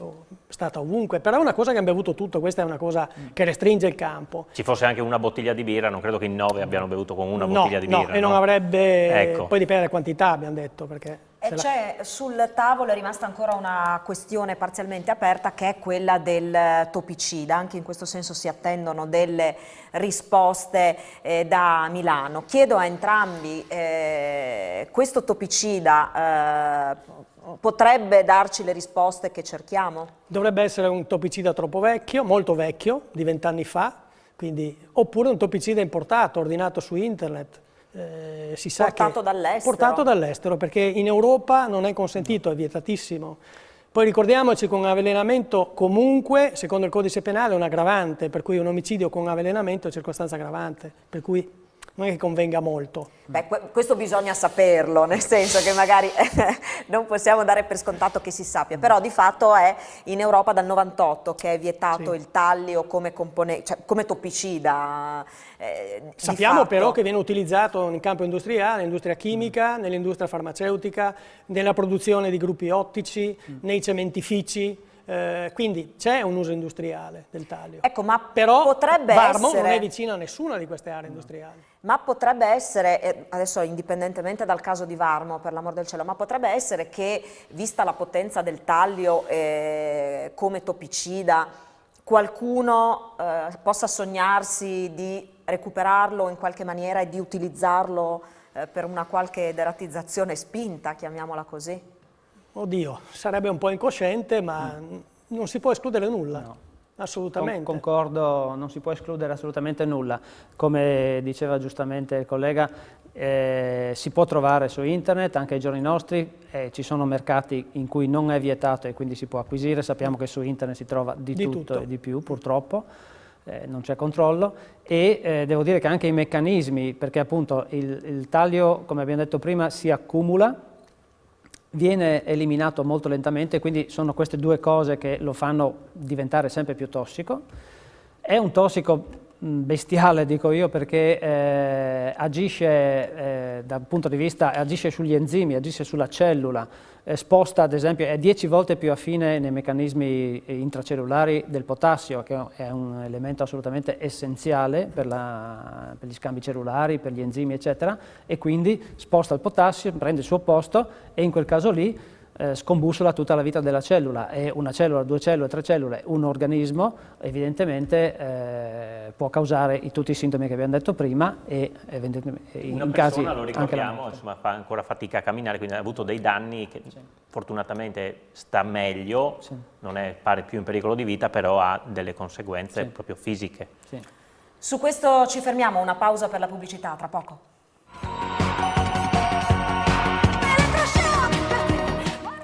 stata ovunque, però è una cosa che hanno bevuto tutto, questa è una cosa che restringe il campo. Ci fosse anche una bottiglia di birra, non credo che in 9 abbiano bevuto con una bottiglia di birra. No, e non avrebbe, ecco. Poi dipende dalla quantità, abbiamo detto, perché... E c'è sul tavolo, è rimasta ancora una questione parzialmente aperta, che è quella del topicida. Anche in questo senso si attendono delle risposte da Milano. Chiedo a entrambi, questo topicida potrebbe darci le risposte che cerchiamo? Dovrebbe essere un topicida troppo vecchio, molto vecchio, di 20 anni fa, quindi, oppure un topicida importato, ordinato su internet. Si sa portato dall'estero? Portato dall'estero, perché in Europa non è consentito, è vietatissimo. Poi ricordiamoci che un avvelenamento comunque, secondo il codice penale, è un aggravante, per cui un omicidio con avvelenamento è circostanza aggravante, per cui non è che convenga molto. Beh, questo bisogna saperlo, nel senso che magari non possiamo dare per scontato che si sappia, però di fatto è in Europa dal 98 che è vietato il tallio come cioè come toppicida. Sappiamo però che viene utilizzato in campo industriale, nell'industria chimica, nell'industria farmaceutica, nella produzione di gruppi ottici, nei cementifici. Quindi c'è un uso industriale del taglio. Ecco, ma però potrebbe Varmo essere... non è vicino a nessuna di queste aree industriali. Ma potrebbe essere, adesso indipendentemente dal caso di Varmo, per l'amor del cielo, ma potrebbe essere che, vista la potenza del taglio come toppicida, qualcuno possa sognarsi di recuperarlo in qualche maniera e di utilizzarlo per una qualche deratizzazione spinta, chiamiamola così? Oddio, sarebbe un po' incosciente, ma non si può escludere nulla, no. Assolutamente. Concordo, non si può escludere assolutamente nulla. Come diceva giustamente il collega, si può trovare su internet, anche ai giorni nostri, ci sono mercati in cui non è vietato e quindi si può acquisire. Sappiamo che su internet si trova di tutto e di più, purtroppo. Non c'è controllo e devo dire che anche i meccanismi, perché appunto il taglio, come abbiamo detto prima, si accumula, viene eliminato molto lentamente, quindi sono queste due cose che lo fanno diventare sempre più tossico. È un tossico bestiale, dico io, perché agisce dal punto di vista, agisce sugli enzimi, agisce sulla cellula, sposta, ad esempio, è 10 volte più affine nei meccanismi intracellulari del potassio, che è un elemento assolutamente essenziale per gli scambi cellulari, per gli enzimi, eccetera, e quindi sposta il potassio, prende il suo posto e in quel caso lì scombussola tutta la vita della cellula. E una cellula, 2 cellule, 3 cellule, un organismo, evidentemente può causare tutti i sintomi che abbiamo detto prima e in casi lo ricordiamo, insomma, fa ancora fatica a camminare, quindi ha avuto dei danni che fortunatamente sta meglio, non pare più in pericolo di vita, però ha delle conseguenze proprio fisiche. Su questo ci fermiamo, una pausa per la pubblicità, tra poco.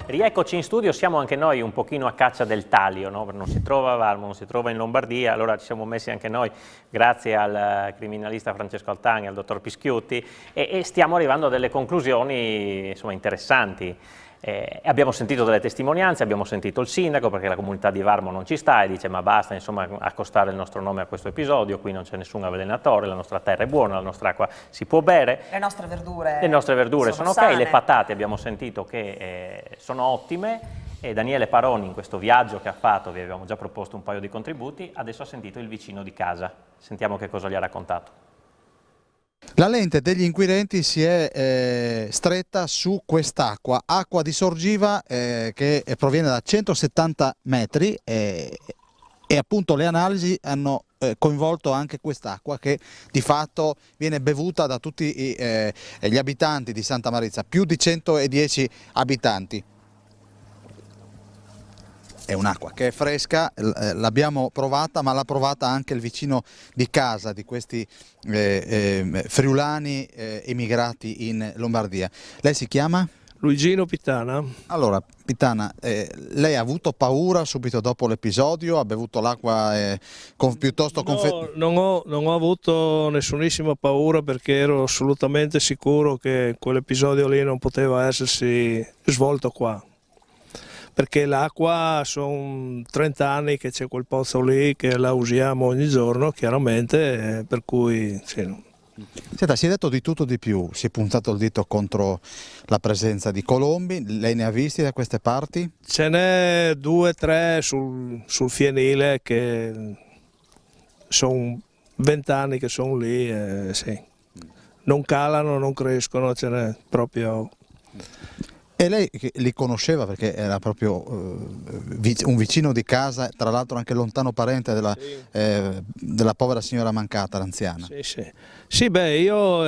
Rieccoci in studio, siamo anche noi un pochino a caccia del taglio, no? Non si trova a Varmo, non si trova in Lombardia, allora ci siamo messi anche noi, grazie al criminalista Francesco Altani, al dottor Pischiotti, e stiamo arrivando a delle conclusioni, insomma, interessanti. Abbiamo sentito delle testimonianze, abbiamo sentito il sindaco, perché la comunità di Varmo non ci sta e dice ma basta, insomma, accostare il nostro nome a questo episodio, qui non c'è nessun avvelenatore, la nostra terra è buona, la nostra acqua si può bere. Le nostre verdure sono sane. ok, le patate abbiamo sentito che sono ottime, e Daniele Paroni in questo viaggio che ha fatto, vi avevamo già proposto un paio di contributi, adesso ha sentito il vicino di casa, sentiamo che cosa gli ha raccontato. La lente degli inquirenti si è stretta su quest'acqua, acqua di Sorgiva che proviene da 170 metri e appunto le analisi hanno coinvolto anche quest'acqua che di fatto viene bevuta da tutti gli abitanti di Santa Marizia, più di 110 abitanti. È un'acqua che è fresca, l'abbiamo provata, ma l'ha provata anche il vicino di casa di questi friulani emigrati in Lombardia. Lei si chiama? Luigino Pitana. Allora, Pitana, lei ha avuto paura subito dopo l'episodio? Ha bevuto l'acqua piuttosto non ho avuto nessunissima paura, perché ero assolutamente sicuro che quell'episodio lì non poteva essersi svolto qua. Perché l'acqua sono 30 anni che c'è quel pozzo lì, che la usiamo ogni giorno, chiaramente, per cui sì. Senta, si è detto di tutto di più, si è puntato il dito contro la presenza di colombi, lei ne ha visti da queste parti? Ce n'è 2 o 3 sul fienile, che sono 20 anni che sono lì, sì. Non calano, non crescono, ce n'è proprio... E lei li conosceva, perché era proprio un vicino di casa, tra l'altro anche lontano parente della povera signora mancata, l'anziana. Sì, beh, io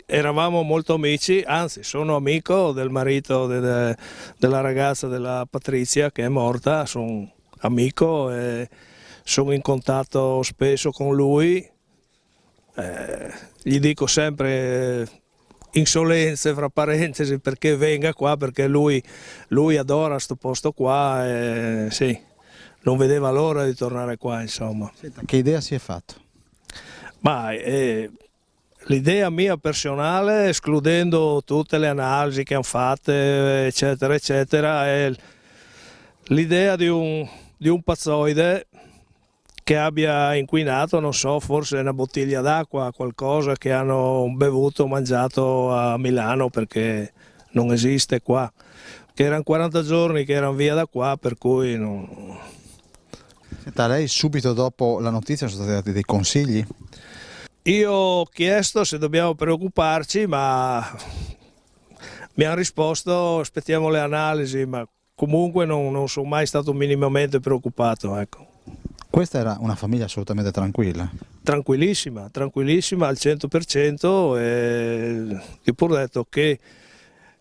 eravamo molto amici, anzi sono amico del marito della ragazza, della Patrizia, che è morta, sono amico e sono in contatto spesso con lui, gli dico sempre... insolenze fra parentesi perché venga qua, perché lui adora questo posto qua e sì, non vedeva l'ora di tornare qua, insomma. Senta, che idea si è fatto? Ma l'idea mia personale, escludendo tutte le analisi che hanno fatte, eccetera, eccetera, è l'idea di un pazzoide che abbia inquinato, non so, forse una bottiglia d'acqua, qualcosa che hanno bevuto o mangiato a Milano, perché non esiste qua. Che erano 40 giorni che erano via da qua, per cui non... Senta, lei subito dopo la notizia sono stati dati dei consigli? Io ho chiesto se dobbiamo preoccuparci, ma mi hanno risposto aspettiamo le analisi, ma comunque non sono mai stato minimamente preoccupato, ecco. Questa era una famiglia assolutamente tranquilla? Tranquillissima, tranquillissima al 100%, e ti pur detto che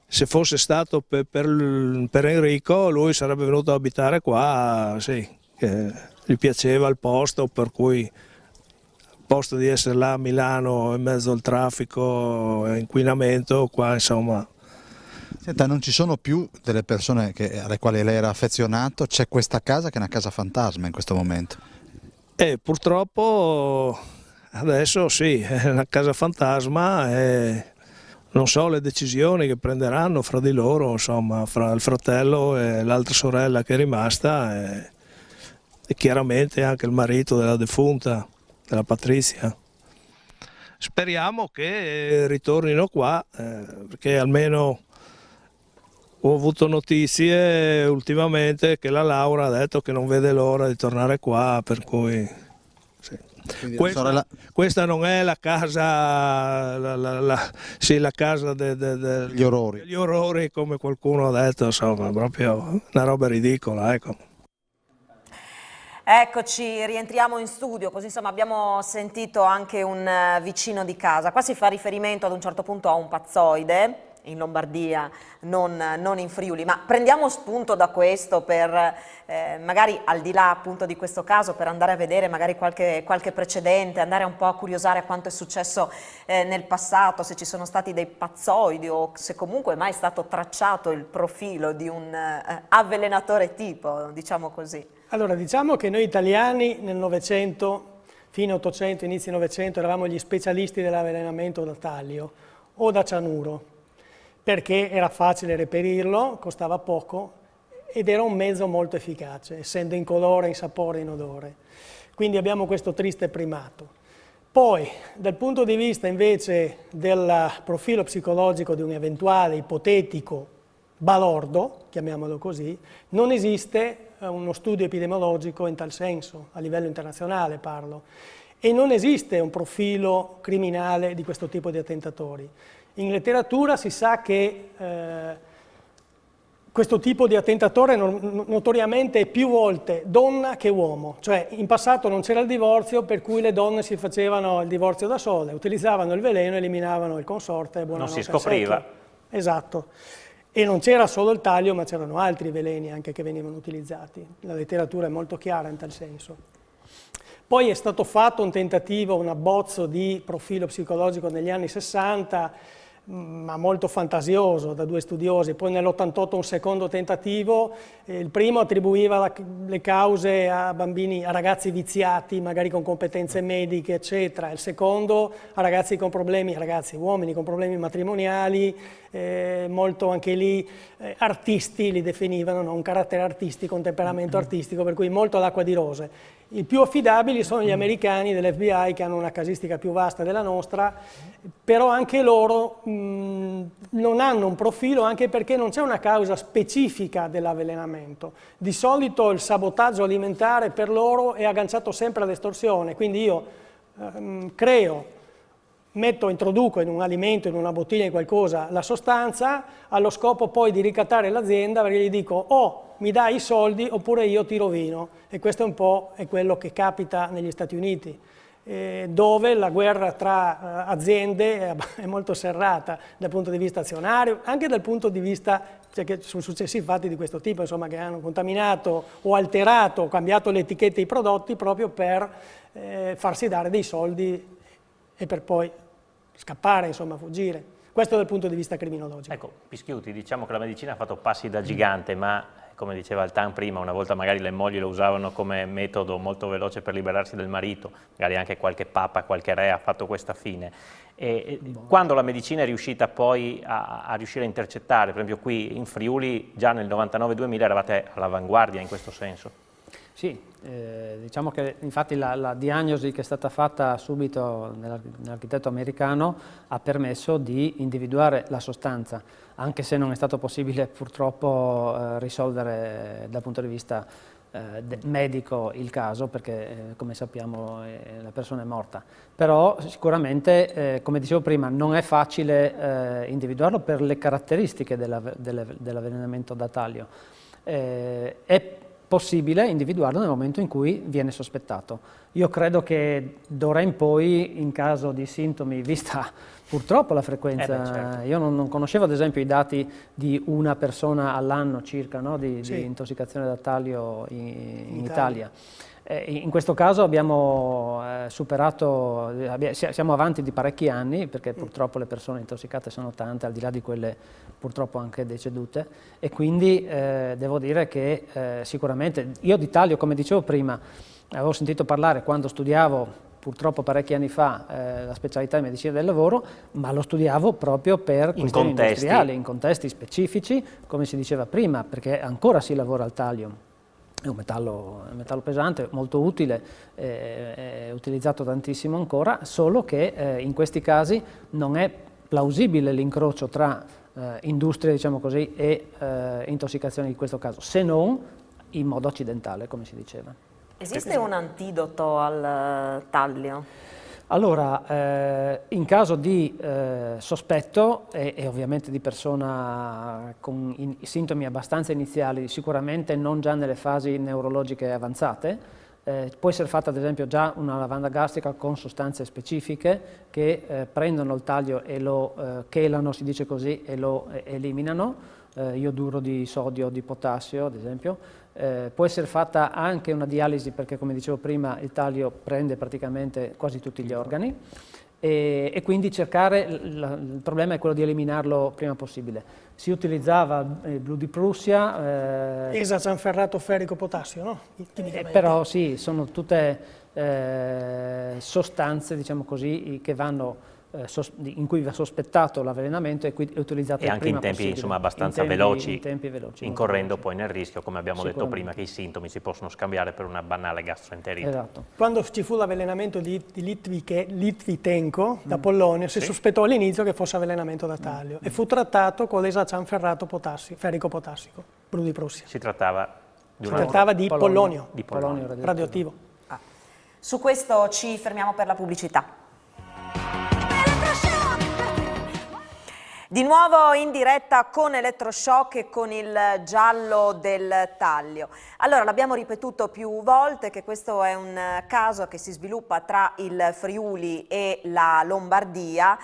se fosse stato per Enrico lui sarebbe venuto ad abitare qua, sì, gli piaceva il posto, per cui al posto di essere là a Milano in mezzo al traffico e inquinamento, qua insomma... Senta, non ci sono più delle persone alle quali lei era affezionato, c'è questa casa che è una casa fantasma in questo momento? Purtroppo adesso sì, è una casa fantasma e non so le decisioni che prenderanno fra di loro, insomma, fra il fratello e l'altra sorella che è rimasta e chiaramente anche il marito della defunta, della Patrizia. Speriamo che ritornino qua, perché almeno... Ho avuto notizie ultimamente che la Laura ha detto che non vede l'ora di tornare qua, per cui sì. Questa non è la casa, sì, la casa degli orrori, come qualcuno ha detto, insomma, proprio una roba ridicola, ecco. Eccoci, rientriamo in studio, così insomma abbiamo sentito anche un vicino di casa. Qua si fa riferimento ad un certo punto a un pazzoide in Lombardia, non in Friuli, ma prendiamo spunto da questo per magari al di là appunto di questo caso, per andare a vedere magari qualche precedente, andare un po' a curiosare a quanto è successo nel passato, se ci sono stati dei pazzoidi o se comunque mai è stato tracciato il profilo di un avvelenatore tipo, diciamo così. Allora, diciamo che noi italiani nel Novecento, fine Ottocento, inizi Novecento, eravamo gli specialisti dell'avvelenamento da taglio o da cianuro, perché era facile reperirlo, costava poco ed era un mezzo molto efficace, essendo incolore, in sapore, in odore. Quindi abbiamo questo triste primato. Poi, dal punto di vista invece del profilo psicologico di un eventuale ipotetico balordo, chiamiamolo così, non esiste uno studio epidemiologico in tal senso, a livello internazionale parlo, e non esiste un profilo criminale di questo tipo di attentatori. In letteratura si sa che questo tipo di attentatore notoriamente è più volte donna che uomo, cioè in passato non c'era il divorzio, per cui le donne si facevano il divorzio da sole, utilizzavano il veleno, eliminavano il consorte e buonanotte. Non si scopriva. Esatto. E non c'era solo il taglio, ma c'erano altri veleni anche che venivano utilizzati. La letteratura è molto chiara in tal senso. Poi è stato fatto un tentativo, un abbozzo di profilo psicologico negli anni 60, ma molto fantasioso da due studiosi. Poi nell'88 un secondo tentativo, il primo attribuiva le cause a bambini, a ragazzi viziati, magari con competenze mediche, eccetera. Il secondo a ragazzi con problemi, uomini con problemi matrimoniali, molto anche lì artisti li definivano, no? Un carattere artistico, un temperamento artistico, per cui molto all'acqua di rose. I più affidabili sono gli americani dell'FBI, che hanno una casistica più vasta della nostra, però anche loro non hanno un profilo, anche perché non c'è una causa specifica dell'avvelenamento. Di solito il sabotaggio alimentare per loro è agganciato sempre all'estorsione, quindi io introduco in un alimento, in una bottiglia, in qualcosa, la sostanza, allo scopo poi di ricattare l'azienda, perché gli dico o mi dai i soldi oppure io ti rovino, e questo è un po' quello che capita negli Stati Uniti, dove la guerra tra aziende è molto serrata dal punto di vista azionario, anche dal punto di vista, cioè che sono successi fatti di questo tipo, insomma, che hanno contaminato o alterato o cambiato le etichette dei prodotti proprio per farsi dare dei soldi e per poi scappare, insomma, fuggire. Questo dal punto di vista criminologico. Ecco, Pischiuti, diciamo che la medicina ha fatto passi da gigante, ma come diceva Altan prima, una volta magari le mogli lo usavano come metodo molto veloce per liberarsi del marito, magari anche qualche papa, qualche re ha fatto questa fine. E quando la medicina è riuscita poi a riuscire a intercettare, per esempio qui in Friuli già nel 99-2000 eravate all'avanguardia in questo senso. Sì, diciamo che infatti la diagnosi che è stata fatta subito nell'architetto americano ha permesso di individuare la sostanza, anche se non è stato possibile purtroppo risolvere dal punto di vista medico il caso, perché come sappiamo la persona è morta. Però sicuramente, come dicevo prima, non è facile individuarlo per le caratteristiche dell'avvelenamento da taglio. È possibile individuarlo nel momento in cui viene sospettato. Io credo che d'ora in poi, in caso di sintomi, vista purtroppo la frequenza, certo. Io non conoscevo ad esempio i dati di una persona all'anno circa, no, di intossicazione da taglio in Italia. In questo caso abbiamo superato, siamo avanti di parecchi anni, perché purtroppo le persone intossicate sono tante, al di là di quelle purtroppo anche decedute, e quindi devo dire che sicuramente io di taglio, come dicevo prima, avevo sentito parlare quando studiavo purtroppo parecchi anni fa la specialità di medicina del lavoro, ma lo studiavo proprio per questioni industriali, in contesti specifici, come si diceva prima, perché ancora si lavora al taglio. È un metallo pesante, molto utile, è utilizzato tantissimo ancora, solo che in questi casi non è plausibile l'incrocio tra industria, diciamo così, e intossicazione di questo caso, se non in modo accidentale, come si diceva. Esiste un antidoto al taglio? Allora, in caso di sospetto e ovviamente di persona con sintomi abbastanza iniziali, sicuramente non già nelle fasi neurologiche avanzate, può essere fatta ad esempio già una lavanda gastrica con sostanze specifiche che prendono il taglio e lo chelano, si dice così, e lo eliminano, ioduro di sodio o di potassio ad esempio. Può essere fatta anche una dialisi perché, come dicevo prima, il taglio prende praticamente quasi tutti gli organi e quindi cercare, il problema è quello di eliminarlo prima possibile. Si utilizzava il blu di Prussia. Esazanferrato ferrico potassio, no? Però sì, sono tutte sostanze, diciamo così, che vanno in cui va sospettato l'avvelenamento e qui è utilizzato e anche in tempi insomma abbastanza veloci, incorrendo poi nel rischio, come abbiamo detto prima, che i sintomi si possono scambiare per una banale gastroenterite. Esatto. Quando ci fu l'avvelenamento di Litvitenko da Polonio, si sospettò all'inizio che fosse avvelenamento da taglio e fu trattato con l'esacianferrato ferrico potassico, blu di Prussia. Si trattava di polonio, radioattivo. Su questo ci fermiamo per la pubblicità. Di nuovo in diretta con Elettroshock e con il giallo del taglio. Allora, l'abbiamo ripetuto più volte che questo è un caso che si sviluppa tra il Friuli e la Lombardia.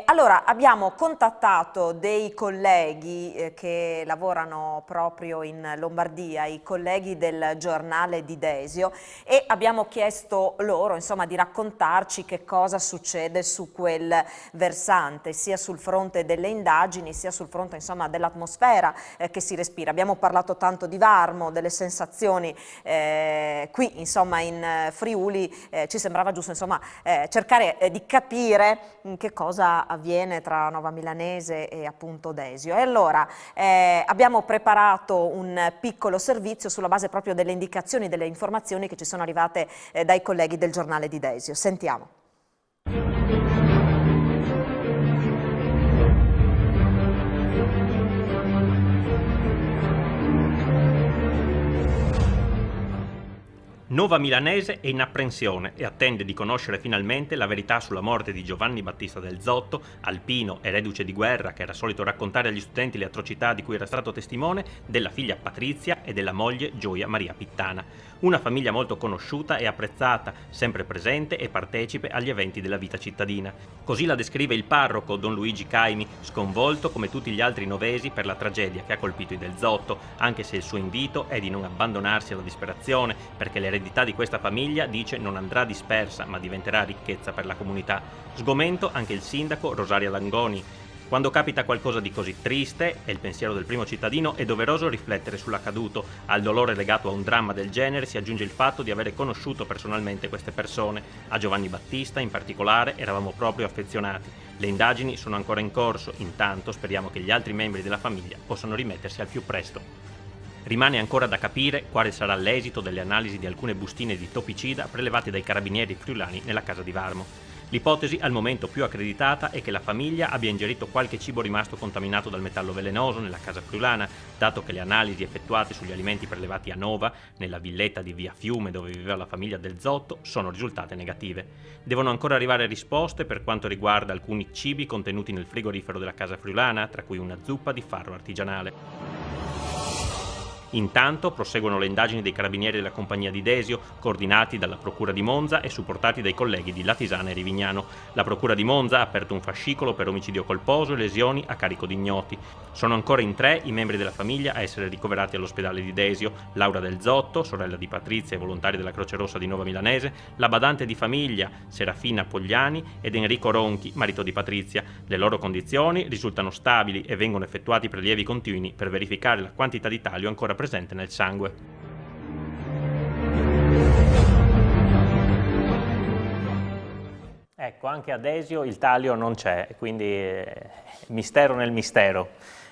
Allora, abbiamo contattato dei colleghi che lavorano proprio in Lombardia, i colleghi del giornale di Desio, e abbiamo chiesto loro, insomma, di raccontarci che cosa succede su quel versante, sia sul fronte delle indagini sia sul fronte insomma dell'atmosfera che si respira. Abbiamo parlato tanto di Varmo, delle sensazioni qui insomma in Friuli, ci sembrava giusto insomma cercare di capire che cosa avviene tra Nova Milanese e appunto Desio. E allora abbiamo preparato un piccolo servizio sulla base proprio delle indicazioni, delle informazioni che ci sono arrivate dai colleghi del giornale di Desio. Sentiamo. Nova Milanese è in apprensione e attende di conoscere finalmente la verità sulla morte di Giovanni Battista del Zotto, alpino e reduce di guerra che era solito raccontare agli studenti le atrocità di cui era stato testimone, della figlia Patrizia e della moglie Gioia Maria Pittana. Una famiglia molto conosciuta e apprezzata, sempre presente e partecipe agli eventi della vita cittadina. Così la descrive il parroco Don Luigi Caimi, sconvolto come tutti gli altri novesi per la tragedia che ha colpito i del Zotto, anche se il suo invito è di non abbandonarsi alla disperazione, perché l'eredità di questa famiglia, dice, non andrà dispersa ma diventerà ricchezza per la comunità. Sgomento anche il sindaco Rosaria Langoni. Quando capita qualcosa di così triste, è il pensiero del primo cittadino, è doveroso riflettere sull'accaduto. Al dolore legato a un dramma del genere si aggiunge il fatto di avere conosciuto personalmente queste persone. A Giovanni Battista, in particolare, eravamo proprio affezionati. Le indagini sono ancora in corso, intanto speriamo che gli altri membri della famiglia possano rimettersi al più presto. Rimane ancora da capire quale sarà l'esito delle analisi di alcune bustine di topicida prelevate dai carabinieri friulani nella casa di Varmo. L'ipotesi al momento più accreditata è che la famiglia abbia ingerito qualche cibo rimasto contaminato dal metallo velenoso nella casa friulana, dato che le analisi effettuate sugli alimenti prelevati a Nova, nella villetta di Via Fiume dove viveva la famiglia del Zotto, sono risultate negative. Devono ancora arrivare risposte per quanto riguarda alcuni cibi contenuti nel frigorifero della casa friulana, tra cui una zuppa di farro artigianale. Intanto proseguono le indagini dei carabinieri della compagnia di Desio, coordinati dalla Procura di Monza e supportati dai colleghi di Latisana e Rivignano. La Procura di Monza ha aperto un fascicolo per omicidio colposo e lesioni a carico di ignoti. Sono ancora in 3 i membri della famiglia a essere ricoverati all'ospedale di Desio: Laura del Zotto, sorella di Patrizia e volontaria della Croce Rossa di Nova Milanese, la badante di famiglia Serafina Pogliani ed Enrico Ronchi, marito di Patrizia. Le loro condizioni risultano stabili e vengono effettuati prelievi continui per verificare la quantità di talio ancora presente nel sangue. Ecco, anche a Desio il talio non c'è, quindi mistero nel mistero.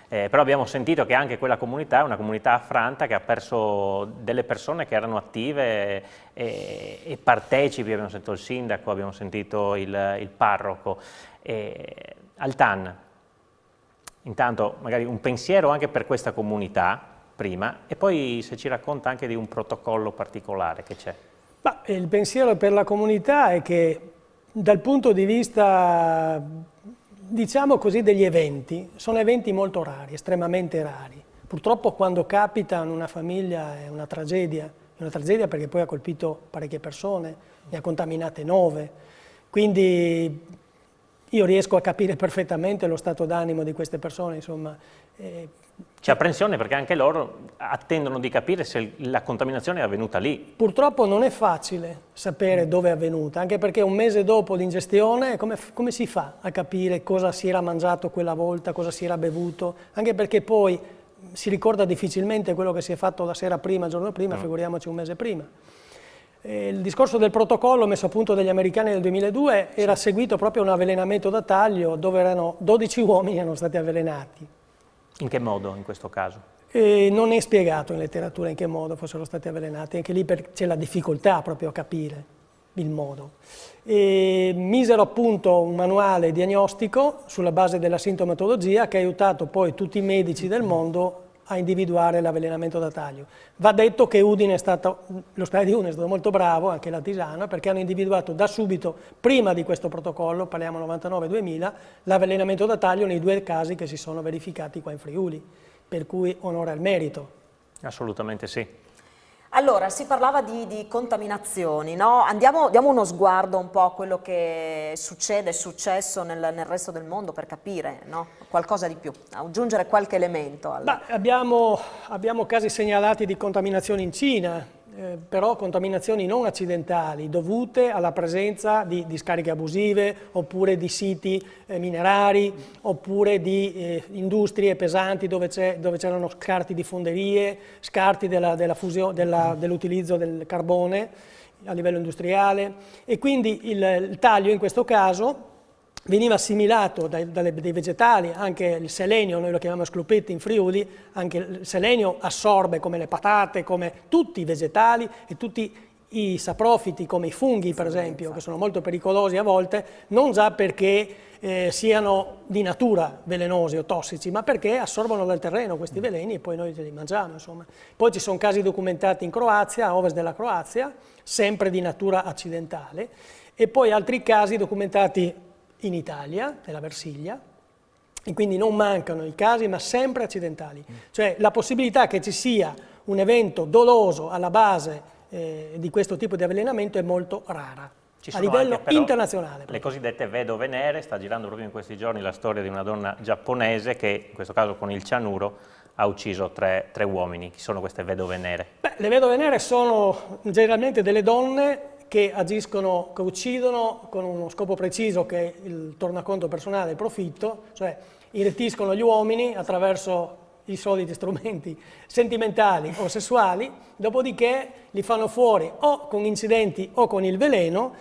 Però abbiamo sentito che anche quella comunità è una comunità affranta che ha perso delle persone che erano attive e partecipi. Abbiamo sentito il sindaco, abbiamo sentito il parroco. Altan, intanto magari un pensiero anche per questa comunità prima, e poi se ci racconta anche di un protocollo particolare che c'è. Il pensiero per la comunità è che dal punto di vista, diciamo così, degli eventi, sono eventi molto rari, estremamente rari. Purtroppo quando capita in una famiglia è una tragedia perché poi ha colpito parecchie persone, ne ha contaminate 9, quindi io riesco a capire perfettamente lo stato d'animo di queste persone, insomma. C'è apprensione perché anche loro attendono di capire se la contaminazione è avvenuta lì. Purtroppo non è facile sapere dove è avvenuta, anche perché un mese dopo l'ingestione come si fa a capire cosa si era mangiato quella volta, cosa si era bevuto, anche perché poi si ricorda difficilmente quello che si è fatto la sera prima, il giorno prima, figuriamoci un mese prima. Il discorso del protocollo messo a punto dagli americani nel 2002 era seguito proprio a un avvelenamento da taglio dove erano 12 uomini erano stati avvelenati. In che modo in questo caso? Non è spiegato in letteratura in che modo fossero stati avvelenati, anche lì c'è la difficoltà proprio a capire il modo. Misero appunto un manuale diagnostico sulla base della sintomatologia che ha aiutato poi tutti i medici del mondo a individuare l'avvelenamento da taglio. Va detto che l'ospedale di Udine è stato molto bravo, anche Latisana, perché hanno individuato da subito, prima di questo protocollo, parliamo 99-2000, l'avvelenamento da taglio nei 2 casi che si sono verificati qua in Friuli, per cui onore al merito. Assolutamente sì. Allora, si parlava di contaminazioni, no? Diamo uno sguardo un po' a quello che succede, è successo nel resto del mondo per capire, no? Qualcosa di più, aggiungere qualche elemento. Abbiamo casi segnalati di contaminazioni in Cina, però contaminazioni non accidentali, dovute alla presenza di discariche abusive, oppure di siti minerari, oppure di industrie pesanti dove c'erano scarti di fonderie, scarti dell'utilizzo del carbone a livello industriale, e quindi il taglio in questo caso veniva assimilato dai vegetali, anche il selenio, noi lo chiamiamo sclupette in Friuli, anche il selenio assorbe come le patate, come tutti i vegetali e tutti i saprofiti come i funghi per esempio, che sono molto pericolosi a volte, non già perché siano di natura velenosi o tossici, ma perché assorbono dal terreno questi veleni e poi noi li mangiamo, insomma. Poi ci sono casi documentati in Croazia, a ovest della Croazia, sempre di natura accidentale, e poi altri casi documentati in Italia, nella Versilia, e quindi non mancano i casi, ma sempre accidentali. Cioè la possibilità che ci sia un evento doloso alla base di questo tipo di avvelenamento è molto rara, a livello internazionale. Le cosiddette vedove nere, sta girando proprio in questi giorni la storia di una donna giapponese che, in questo caso con il cianuro, ha ucciso tre uomini. Chi sono queste vedove nere? Le vedove nere sono generalmente delle donne che agiscono, che uccidono con uno scopo preciso che è il tornaconto personale, il profitto, cioè irretiscono gli uomini attraverso i soliti strumenti sentimentali o sessuali, dopodiché li fanno fuori o con incidenti o con il veleno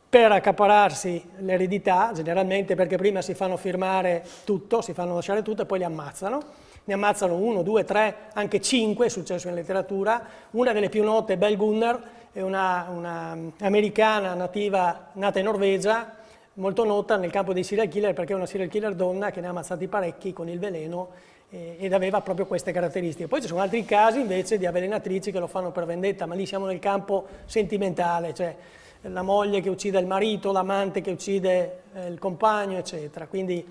per accaparrarsi l'eredità, generalmente perché prima si fanno firmare tutto, si fanno lasciare tutto e poi li ammazzano. Ne ammazzano 1, 2, 3, anche 5, è successo in letteratura. Una delle più note, Belle Gunnar, è una americana nata in Norvegia, molto nota nel campo dei serial killer perché è una serial killer donna che ne ha ammazzati parecchi con il veleno ed aveva proprio queste caratteristiche. Poi ci sono altri casi invece di avvelenatrici che lo fanno per vendetta, ma lì siamo nel campo sentimentale, cioè la moglie che uccide il marito, l'amante che uccide il compagno, eccetera. Quindi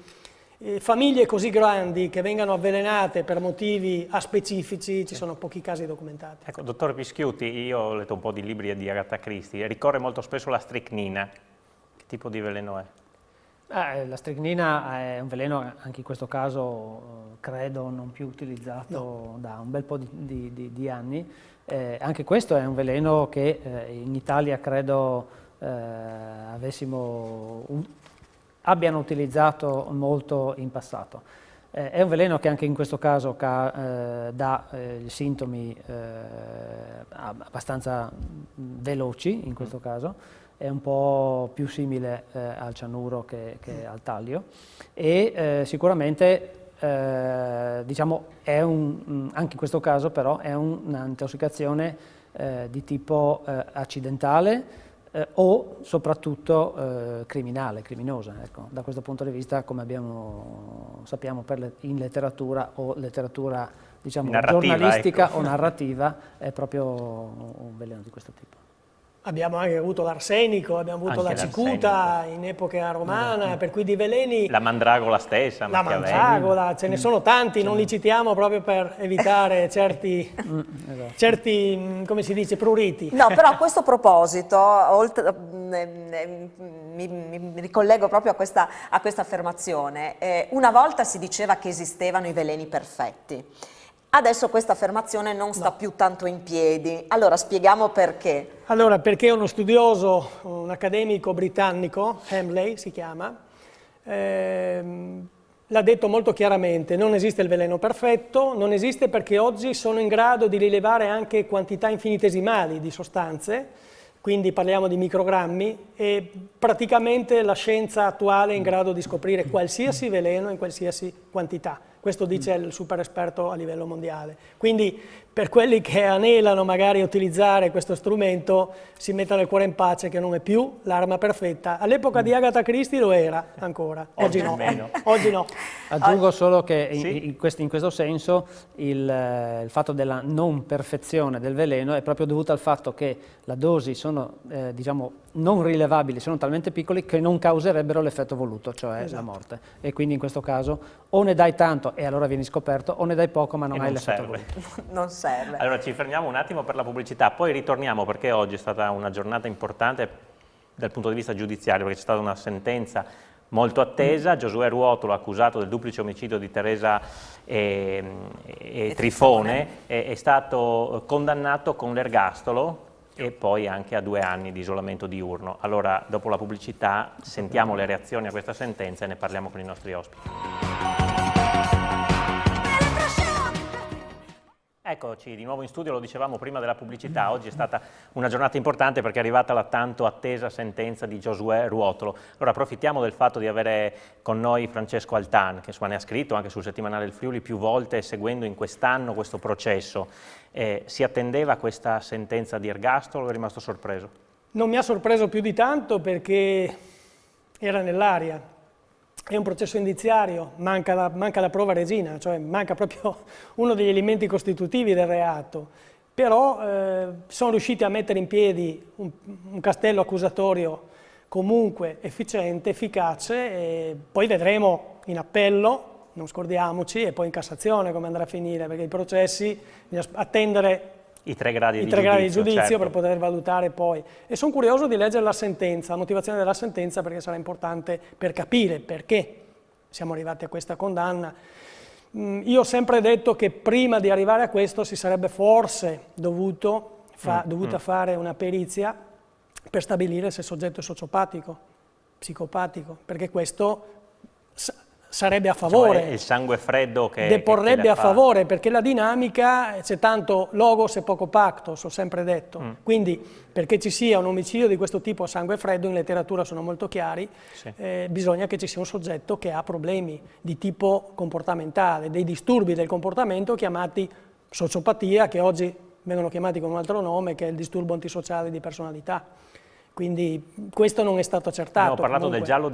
famiglie così grandi che vengano avvelenate per motivi aspecifici, ci sono pochi casi documentati. Ecco, dottor Vischiuti, io ho letto un po' di libri di Agatha Christie, ricorre molto spesso la stricnina. Che tipo di veleno è? La stricnina è un veleno, anche in questo caso, credo non più utilizzato da un bel po' di anni. Anche questo è un veleno che in Italia credo abbiano utilizzato molto in passato. È un veleno che anche in questo caso dà sintomi abbastanza veloci, in questo caso. È un po' più simile al cianuro che al tallio e sicuramente diciamo anche in questo caso però è un'intossicazione di tipo accidentale o soprattutto criminale, criminosa. Ecco. Da questo punto di vista, come sappiamo in letteratura o letteratura diciamo, giornalistica o narrativa, è proprio un veleno di questo tipo. Abbiamo anche avuto l'arsenico, abbiamo avuto la cicuta in epoca romana, per cui di veleni... La mandragola stessa, la mandragola, ce ne sono tanti, non li citiamo proprio per evitare certi, come si dice, pruriti. No, però a questo proposito, mi ricollego proprio a questa affermazione. Una volta si diceva che esistevano i veleni perfetti. Adesso questa affermazione non sta più tanto in piedi, allora spieghiamo perché. Allora, perché uno studioso, un accademico britannico, Hamley si chiama, l'ha detto molto chiaramente: non esiste il veleno perfetto, non esiste perché oggi sono in grado di rilevare anche quantità infinitesimali di sostanze, quindi parliamo di microgrammi, e praticamente la scienza attuale è in grado di scoprire qualsiasi veleno in qualsiasi quantità. Questo dice il super esperto a livello mondiale. Quindi per quelli che anelano magari a utilizzare questo strumento si mettano il cuore in pace che non è più l'arma perfetta. All'epoca di Agatha Christie lo era ancora, oggi no. Oggi no. Aggiungo solo che in questo senso il fatto della non perfezione del veleno è proprio dovuto al fatto che le dosi sono diciamo, non rilevabili, sono talmente piccoli che non causerebbero l'effetto voluto, cioè la morte. E quindi in questo caso o ne dai tanto e allora vieni scoperto, o ne dai poco ma non hai l'effetto voluto. Non serve. Allora ci fermiamo un attimo per la pubblicità, poi ritorniamo perché oggi è stata una giornata importante dal punto di vista giudiziario, perché c'è stata una sentenza molto attesa. Giosuè Ruotolo, accusato del duplice omicidio di Teresa e Trifone, è stato condannato con l'ergastolo e poi anche a 2 anni di isolamento diurno. Allora, dopo la pubblicità, sentiamo le reazioni a questa sentenza e ne parliamo con i nostri ospiti. Eccoci di nuovo in studio, lo dicevamo prima della pubblicità, oggi è stata una giornata importante perché è arrivata la tanto attesa sentenza di Giosuè Ruotolo. Allora approfittiamo del fatto di avere con noi Francesco Altan, che insomma, ne ha scritto anche sul Settimanale del Friuli più volte, seguendo in quest'anno questo processo. Si attendeva questa sentenza di ergastolo o è rimasto sorpreso? Non mi ha sorpreso più di tanto perché era nell'aria. È un processo indiziario, manca la prova regina, cioè manca proprio uno degli elementi costitutivi del reato, però sono riusciti a mettere in piedi un castello accusatorio comunque efficiente, efficace, e poi vedremo in appello, non scordiamoci, e poi in Cassazione come andrà a finire, perché i processi bisogna attendere i 3 gradi di giudizio certo. Per poter valutare poi. E sono curioso di leggere la sentenza, la motivazione della sentenza, perché sarà importante per capire perché siamo arrivati a questa condanna. Io ho sempre detto che prima di arrivare a questo si sarebbe forse dovuta fare una perizia per stabilire se il soggetto è sociopatico, psicopatico, perché questo sarebbe a favore. Cioè, è il sangue freddo che deporrebbe a favore, perché la dinamica c'è tanto logos e poco pactos, ho sempre detto. Quindi perché ci sia un omicidio di questo tipo a sangue freddo, in letteratura sono molto chiari, bisogna che ci sia un soggetto che ha problemi di tipo comportamentale, dei disturbi del comportamento chiamati sociopatia, che oggi vengono chiamati con un altro nome, che è il disturbo antisociale di personalità. Quindi questo non è stato accertato. Abbiamo parlato comunque. del giallo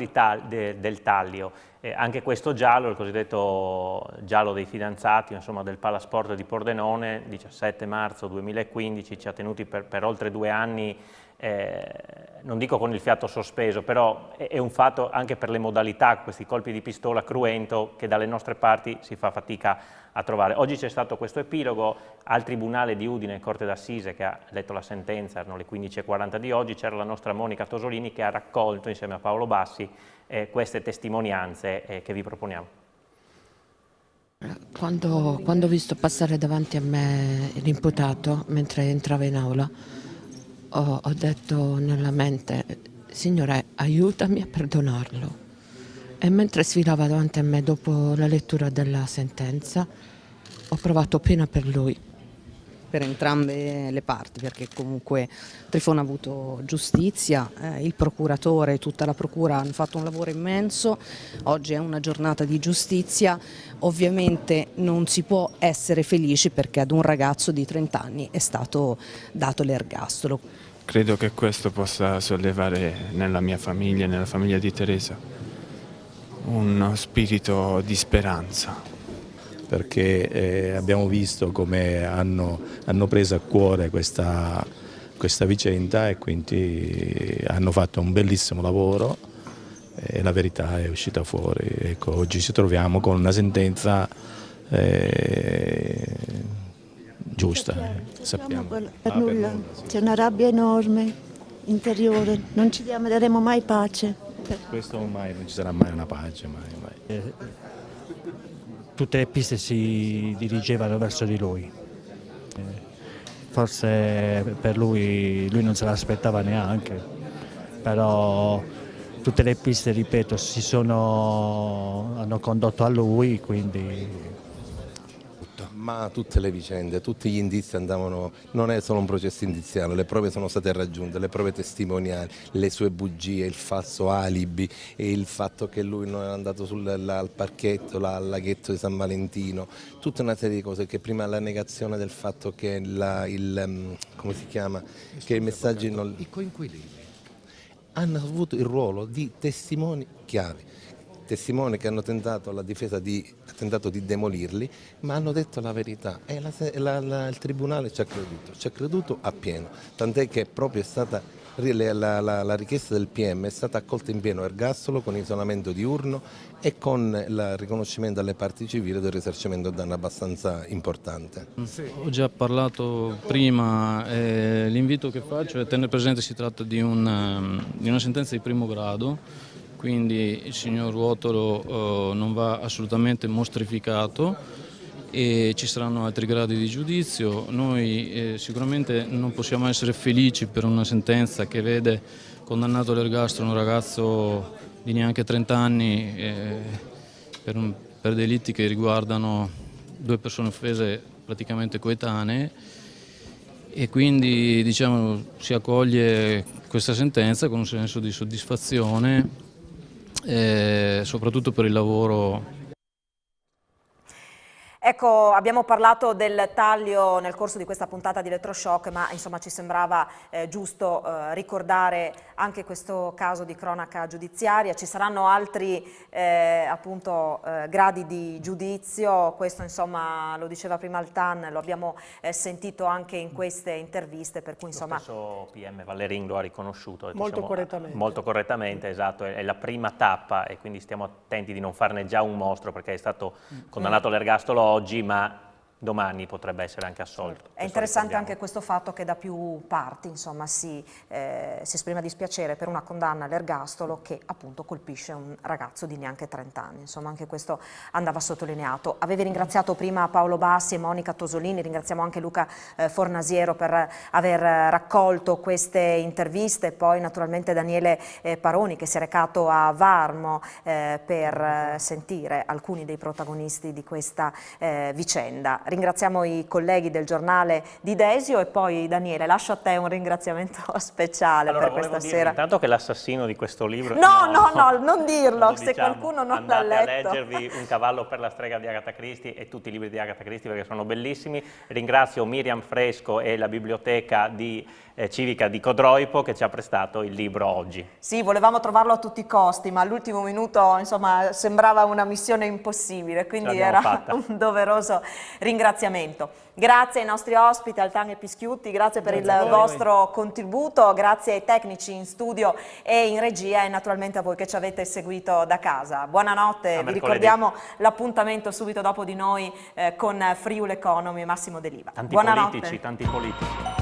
del Tallio, anche questo giallo, il cosiddetto giallo dei fidanzati, insomma del Palasport di Pordenone, 17 marzo 2015, ci ha tenuti per oltre 2 anni, non dico con il fiato sospeso, però è un fatto anche per le modalità, questi colpi di pistola cruento che dalle nostre parti si fa fatica a trovare. Oggi c'è stato questo epilogo al Tribunale di Udine, Corte d'Assise, che ha letto la sentenza, erano le 15:40 di oggi, c'era la nostra Monica Tosolini che ha raccolto insieme a Paolo Bassi queste testimonianze che vi proponiamo. Quando ho visto passare davanti a me l'imputato mentre entrava in aula, ho detto nella mente: Signore, aiutami a perdonarlo. E mentre sfilava davanti a me dopo la lettura della sentenza, ho provato pena per lui. Per entrambe le parti, perché comunque Trifone ha avuto giustizia, il procuratore e tutta la procura hanno fatto un lavoro immenso, oggi è una giornata di giustizia, ovviamente non si può essere felici perché ad un ragazzo di 30 anni è stato dato l'ergastolo. Credo che questo possa sollevare nella mia famiglia, nella famiglia di Teresa, uno spirito di speranza. Perché abbiamo visto come hanno preso a cuore questa vicenda e quindi hanno fatto un bellissimo lavoro e la verità è uscita fuori. Ecco, oggi ci troviamo con una sentenza giusta. Sappiamo. Per nulla, c'è una rabbia enorme, interiore, non ci daremo mai pace. Questo mai, non ci sarà mai una pace, mai. Tutte le piste si dirigevano verso di lui. Forse per lui non se l'aspettava neanche, però tutte le piste, ripeto, hanno condotto a lui, quindi... Ma tutte le vicende, tutti gli indizi andavano, non è solo un processo indiziale, le prove sono state raggiunte, le prove testimoniali, le sue bugie, il falso alibi e il fatto che lui non era andato al parchetto, al laghetto di San Valentino, tutta una serie di cose, che prima la negazione del fatto che come si chiama, che i messaggi non... I coinquilini hanno avuto il ruolo di testimoni chiavi. Testimoni che hanno tentato, la difesa ha tentato di demolirli, ma hanno detto la verità e il Tribunale ci ha creduto appieno, tant'è che proprio è stata la richiesta del PM è stata accolta in pieno ergastolo con isolamento diurno e con il riconoscimento alle parti civili del risarcimento danno abbastanza importante. Ho già parlato prima, l'invito che faccio è tenere presente che si tratta di una sentenza di primo grado, quindi il signor Ruotolo non va assolutamente mostrificato e ci saranno altri gradi di giudizio. Noi sicuramente non possiamo essere felici per una sentenza che vede condannato all'ergastolo un ragazzo di neanche 30 anni per delitti che riguardano 2 persone offese praticamente coetanee, e quindi diciamo si accoglie questa sentenza con un senso di soddisfazione, soprattutto per il lavoro. Ecco, abbiamo parlato del Tallio nel corso di questa puntata di Elettroshock, ma insomma ci sembrava giusto ricordare anche questo caso di cronaca giudiziaria. Ci saranno altri appunto gradi di giudizio, questo insomma lo diceva prima il TAN, lo abbiamo sentito anche in queste interviste, per cui insomma... Lo stesso PM Vallerin lo ha riconosciuto. Molto correttamente. Molto correttamente, esatto, è la prima tappa e quindi stiamo attenti di non farne già un mostro, perché è stato condannato all'ergastolo oggi, ma domani potrebbe essere anche assolto. È interessante anche questo fatto che da più parti, insomma, si esprima dispiacere per una condanna all'ergastolo che appunto colpisce un ragazzo di neanche 30 anni. Insomma, anche questo andava sottolineato. Avevi ringraziato prima Paolo Bassi e Monica Tosolini, ringraziamo anche Luca Fornasiero per aver raccolto queste interviste, poi naturalmente Daniele Paroni che si è recato a Varmo per sentire alcuni dei protagonisti di questa vicenda. Ringraziamo i colleghi del giornale di Desio e poi Daniele, lascio a te un ringraziamento speciale per questa sera. Intanto che l'assassino di questo libro... No, non dirlo, se qualcuno non l'ha letto. Andate a leggervi Un cavallo per la strega di Agatha Christie e tutti i libri di Agatha Christie perché sono bellissimi. Ringrazio Miriam Fresco e la biblioteca civica di Codroipo che ci ha prestato il libro oggi. Sì, volevamo trovarlo a tutti i costi, ma all'ultimo minuto insomma sembrava una missione impossibile, quindi era un doveroso ringraziamento. Grazie ai nostri ospiti, Altan e Pischiutti, grazie per il vostro contributo, grazie ai tecnici in studio e in regia e naturalmente a voi che ci avete seguito da casa. Buonanotte, vi ricordiamo l'appuntamento subito dopo di noi con Friuli Economy e Massimo De Liva. Tanti politici.